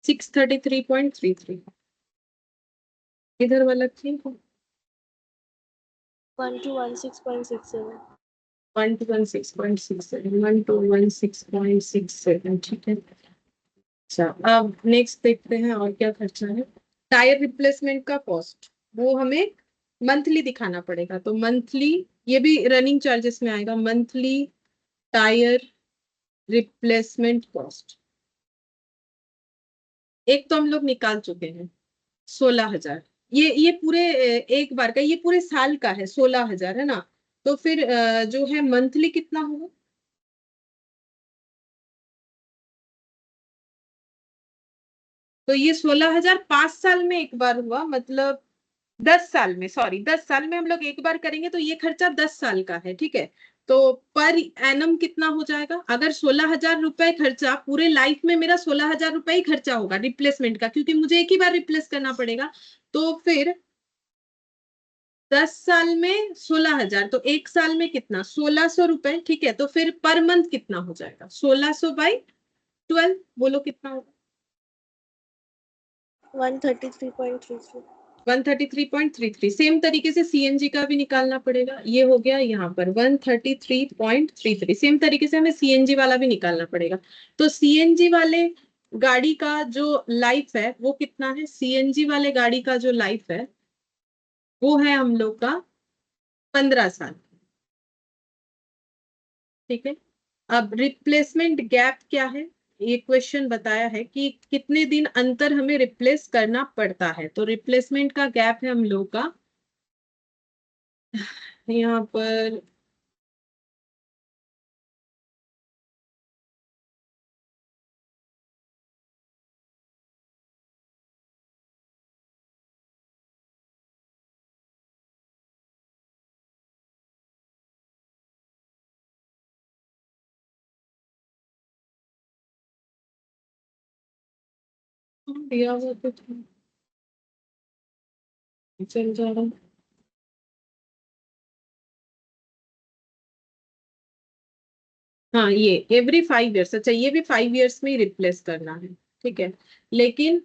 633.33, इधर वाला ठीक है, 1216.67. 1216.67, 1216.67, ठीक है। अच्छा, अब नेक्स्ट देखते हैं और क्या खर्चा है। टायर रिप्लेसमेंट का कॉस्ट, वो हमें मंथली दिखाना पड़ेगा, तो मंथली ये भी रनिंग चार्जेस में आएगा। मंथली टायर रिप्लेसमेंट कॉस्ट एक तो हम लोग निकाल चुके हैं, 16,000। ये पूरे एक बार का, ये पूरे साल का है, 16,000 है ना। तो फिर जो है मंथली कितना होगा? तो ये 16,000 5 साल में एक बार हुआ, मतलब 10 साल में, सॉरी 10 साल में हम लोग एक बार करेंगे, तो ये खर्चा 10 साल का है, ठीक है। तो पर एनम कितना हो जाएगा? अगर 16,000 रुपए खर्चा पूरे लाइफ में, मेरा 16,000 रुपए ही खर्चा होगा रिप्लेसमेंट का, क्योंकि मुझे एक ही बार रिप्लेस करना पड़ेगा। तो फिर 10 साल में 16,000, तो एक साल में कितना? 1,600 रुपए, ठीक है। तो फिर पर मंथ कितना हो जाएगा? 1,600 बाई 12, बोलो कितना होगा? 133.33. 133.33। सेम तरीके से सीएनजी का भी निकालना पड़ेगा, ये हो गया यहाँ पर 133.33। सेम तरीके से हमें सीएनजी वाला भी निकालना पड़ेगा। तो सीएनजी वाले गाड़ी का जो लाइफ है वो कितना है? सीएनजी वाले गाड़ी का जो लाइफ है वो है हम लोग का 15 साल, ठीक है। अब रिप्लेसमेंट गैप क्या है? ये क्वेश्चन बताया है कि कितने दिन अंतर हमें रिप्लेस करना पड़ता है। तो रिप्लेसमेंट का गैप है हम लोग का यहाँ पर दिया हुआ तो था, चल जा रहा है। हाँ, ये एवरी 5 इयर्स, अच्छा ये भी 5 इयर्स में ही रिप्लेस करना है, ठीक है। लेकिन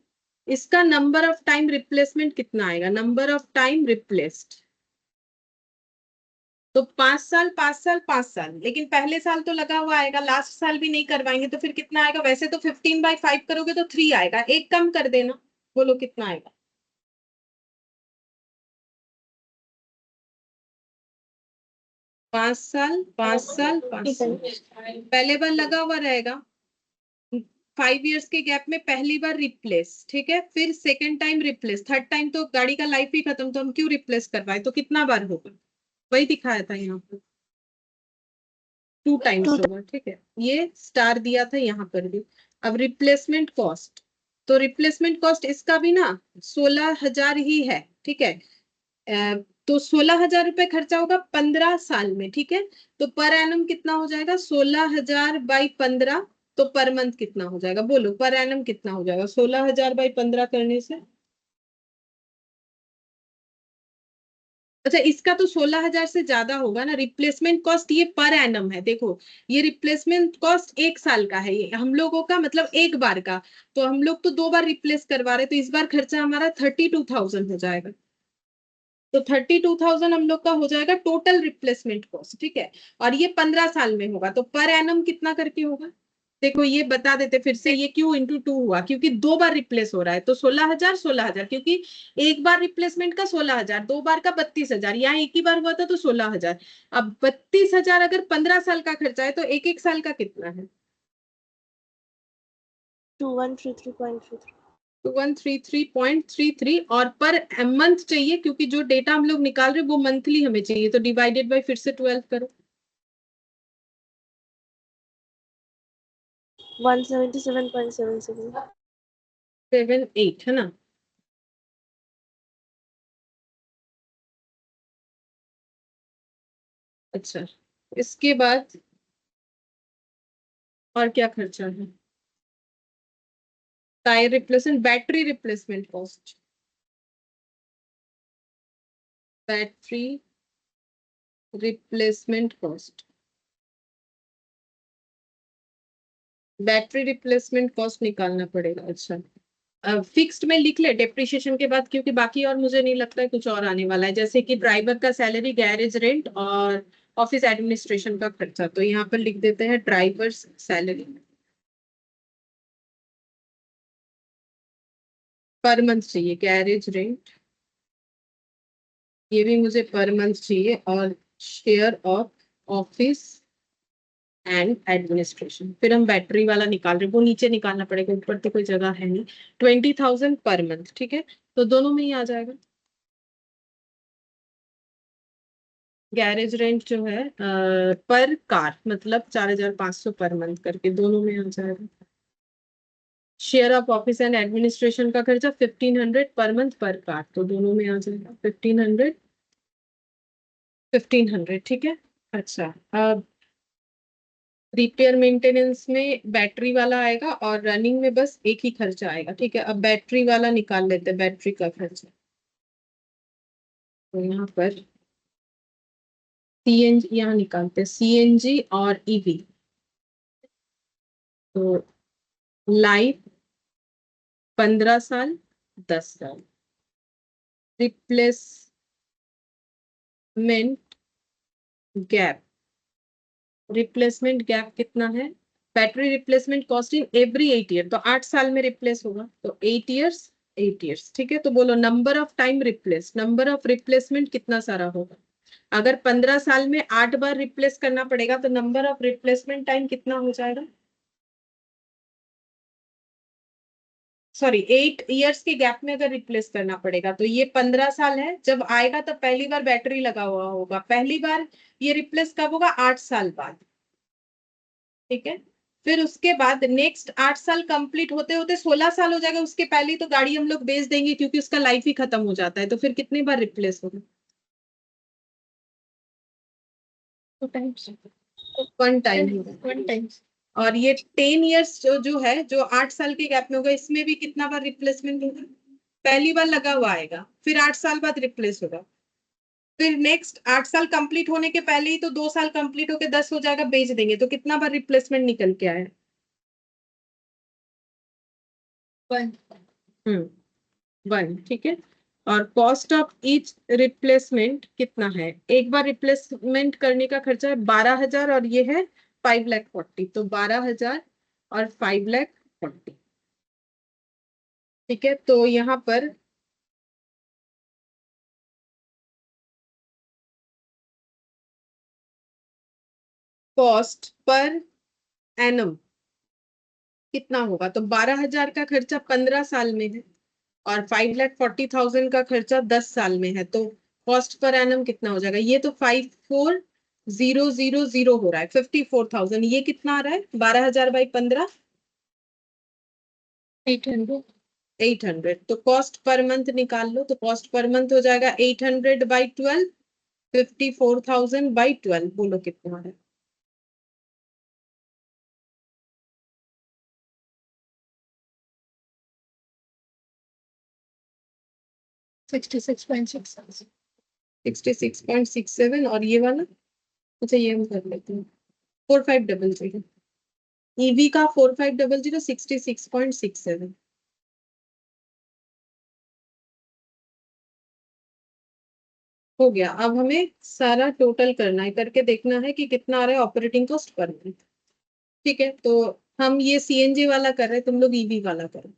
इसका नंबर ऑफ टाइम रिप्लेसमेंट कितना आएगा? नंबर ऑफ टाइम रिप्लेस्ड, तो 5 साल 5 साल 5 साल, लेकिन पहले साल तो लगा हुआ आएगा, लास्ट साल भी नहीं करवाएंगे तो फिर कितना आएगा? वैसे तो 15/5 करोगे तो 3 आएगा, एक कम कर देना, बोलो कितना आएगा? 5 साल 5 साल 5 साल, पहले बार लगा हुआ रहेगा, 5 इयर्स के गैप में पहली बार रिप्लेस, ठीक है, फिर second time replace, third time तो गाड़ी का लाइफ ही खत्म, तो हम क्यों रिप्लेस करवाए, तो कितना बार होगा, वही दिखाया था यहाँ पर, 2 टाइम्स होगा, ठीक है, ये स्टार दिया था यहाँ पर भी। अब रिप्लेसमेंट कॉस्ट, तो रिप्लेसमेंट कॉस्ट इसका भी ना 16,000 ही है, ठीक है, तो 16,000 रुपए खर्चा होगा 15 साल में, ठीक है, तो पर एनम कितना हो जाएगा, 16,000 बाई 15, तो पर मंथ कितना हो जाएगा, बोलो पर एनम कितना हो जाएगा 16,000 बाई 15 करने से। अच्छा, इसका तो 16,000 से ज्यादा होगा ना, रिप्लेसमेंट कॉस्ट ये पर एनम है, देखो ये रिप्लेसमेंट कॉस्ट 1 साल का है, ये हम लोगों का मतलब एक बार का, तो हम लोग तो 2 बार रिप्लेस करवा रहे, तो इस बार खर्चा हमारा 32,000 हो जाएगा, तो 32,000 हम लोग का हो जाएगा टोटल रिप्लेसमेंट कॉस्ट, ठीक है, और ये 15 साल में होगा, तो पर एनम कितना करके होगा, देखो ये बता देते फिर से, ये क्यों इंटू 2 हुआ, क्योंकि 2 बार रिप्लेस हो रहा है, तो 16,000 16,000, क्योंकि एक बार रिप्लेसमेंट का 16,000, 2 बार का 32,000, यहाँ एक ही बार हुआ था तो 16,000, अब 32,000 अगर 15 साल का खर्चा है तो एक एक साल का कितना है, 2133.33. 2133.33, और पर मंथ चाहिए, क्योंकि जो डेटा हम लोग निकाल रहे हैं वो मंथली हमें चाहिए, तो डिवाइडेड बाय फिर से 12 करो, 177.77. 78 है ना, अच्छा, इसके बाद और क्या खर्चा है, tyre replacement, battery replacement cost, battery replacement cost, battery replacement cost निकालना पड़ेगा, अच्छा फिक्स्ड में लिख ले डेप्रिसिएशन के बाद, क्योंकि बाकी और मुझे नहीं लगता है कुछ और आने वाला है, जैसे कि ड्राइवर का सैलरी, गैरेज रेंट और ऑफिस एडमिनिस्ट्रेशन का खर्चा, तो यहाँ पर लिख देते हैं ड्राइवर्स सैलरी पर मंथ चाहिए, गैरेज रेंट ये भी मुझे पर मंथ चाहिए, और share of office and administration, फिर हम बैटरी वाला निकाल रहे, वो नीचे निकालना पड़ेगा, ऊपर तो कोई जगह है नहीं, 20,000 पर मंथ, ठीक है, तो दोनों में ही आ जाएगा, गैरेज रेंट जो है पर कार मतलब 4,500 पर मंथ करके दोनों में आ जाएगा, share of office and administration का खर्चा 1,500 पर मंथ पर कार, तो दोनों में आ जाएगा 1,500 1,500, ठीक है, अच्छा, अब रिपेयर मेंटेनेंस में बैटरी वाला आएगा, और रनिंग में बस एक ही खर्चा आएगा, ठीक है, अब बैटरी वाला निकाल लेते हैं, बैटरी का खर्चा, तो यहाँ पर सीएनजी यहाँ निकालते हैं, सीएनजी और ईवी, तो लाइफ 15 साल 10 साल, रिप्लेसमेंट गैप, रिप्लेसमेंट गैप कितना है, battery replacement cost in every 8 year, तो 8 साल में रिप्लेस होगा, तो 8 ईयर्स 8 ईयर्स, ठीक है, तो बोलो number of time replace, number of replacement कितना सारा होगा, अगर 15 साल में 8 बार रिप्लेस करना पड़ेगा, तो नंबर ऑफ रिप्लेसमेंट टाइम कितना हो जाएगा, सॉरी 8 इयर्स के गैप में अगर रिप्लेस करना पड़ेगा, तो ये 15 साल है, जब आएगा तब पहली बार बैटरी लगा हुआ होगा, पहली बार ये रिप्लेस कब होगा, 8 साल बाद, ठीक है, फिर उसके बाद नेक्स्ट 8 साल कंप्लीट होते होते 16 साल हो जाएगा, उसके पहले ही तो गाड़ी हम लोग बेच देंगे, क्योंकि उसका लाइफ ही खत्म हो जाता है, तो फिर कितनी बार रिप्लेस होगा, टू टाइम्स, वन टाइम होगा, वन टाइम्स, और ये 10 इयर्स जो है जो 8 साल के गैप में होगा, इसमें भी कितना बार रिप्लेसमेंट होगा, पहली बार लगा हुआ आएगा, फिर 8 साल बाद रिप्लेस होगा, फिर नेक्स्ट 8 साल कंप्लीट होने के पहले ही तो 2 साल कंप्लीट होके 10 हो जाएगा, बेच देंगे, तो कितना बार रिप्लेसमेंट निकल के आया, वन, वन, ठीक है, और कॉस्ट ऑफ ईच रिप्लेसमेंट कितना है, एक बार रिप्लेसमेंट करने का खर्चा है 12,000, और ये है 5,40,000, तो 12,000 और 5,40,000, ठीक है, तो यहाँ पर कॉस्ट पर एनम कितना होगा? तो 12,000 का खर्चा 15 साल में है और 5,40,000 का खर्चा 10 साल में है, तो कॉस्ट पर एनम कितना हो जाएगा? ये तो 54,000 हो रहा है, 54,000। ये कितना आ रहा है? 12,000 बाई 15 800 800। तो कॉस्ट पर मंथ निकाल लो, तो कॉस्ट पर मंथ हो जाएगा 800 बाई 12, 54,000 बाई 12। बोलो कितना है? 66.6 66.67। और ये वाला, अच्छा ये हम कर लेते हैं, 4500। ईवी का 4500 66.67 हो गया। अब हमें सारा टोटल करना है, करके देखना है कि कितना आ रहा है ऑपरेटिंग कॉस्ट पर मंथ। ठीक है, तो हम ये सीएनजी वाला कर रहे हैं, तुम लोग ईवी वाला करो।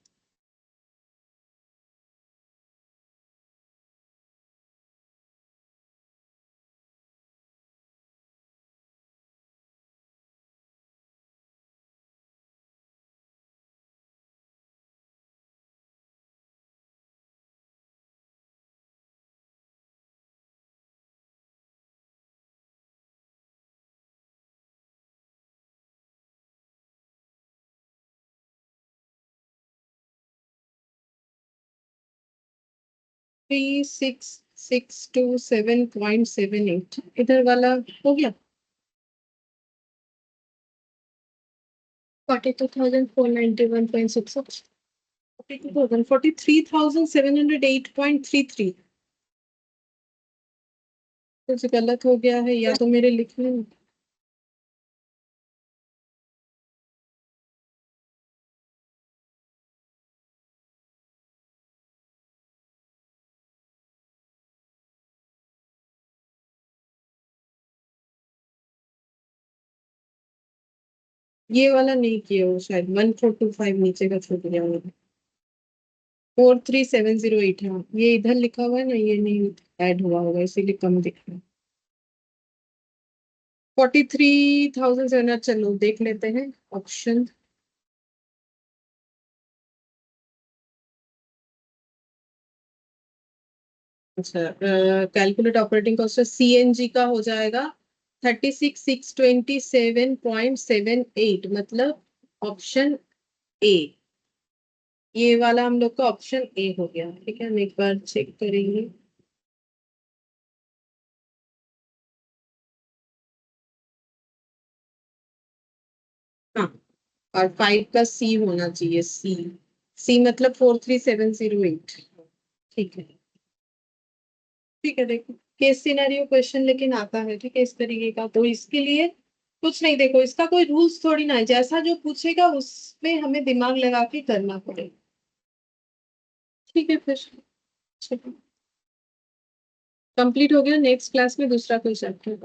थ्री सिक्स सिक्स टू 7.78 इधर वाला हो गया। 42,491.66 43,708.33। कुछ गलत हो गया है या तो मेरे लिखने में। ये वाला नहीं किया हो शायद, 1425 नीचे का छूट गया होगा। 43,708 है, ये इधर लिखा हुआ है ना, ये नहीं ऐड हुआ होगा इसीलिए कम दिख रहा है। 43,700। चलो देख लेते हैं ऑप्शन। अच्छा, कैलकुलेट ऑपरेटिंग कॉस्ट सीएनजी का हो जाएगा 36,627.78, मतलब ऑप्शन ए। ये वाला हम लोग का ऑप्शन ए हो गया। ठीक है, हम एक बार चेक करेंगे। हाँ, और 5 का सी होना चाहिए, सी। सी मतलब 43,708। ठीक है। ठीक है, देखो केस सिनेरियो क्वेश्चन लेकिन आता है, ठीक है, इस तरीके का, तो इसके लिए कुछ नहीं, देखो इसका कोई रूल्स थोड़ी ना है, जैसा जो पूछेगा उसमें हमें दिमाग लगा के करना पड़ेगा। ठीक है, फिर चलो कंप्लीट हो गया। नेक्स्ट क्लास में दूसरा कोई चैप्टर।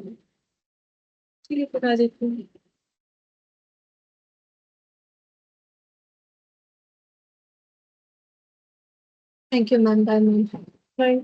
ठीक है, फिर आ जाते हैं। Thank you ma'am, bye ma'am. Bye.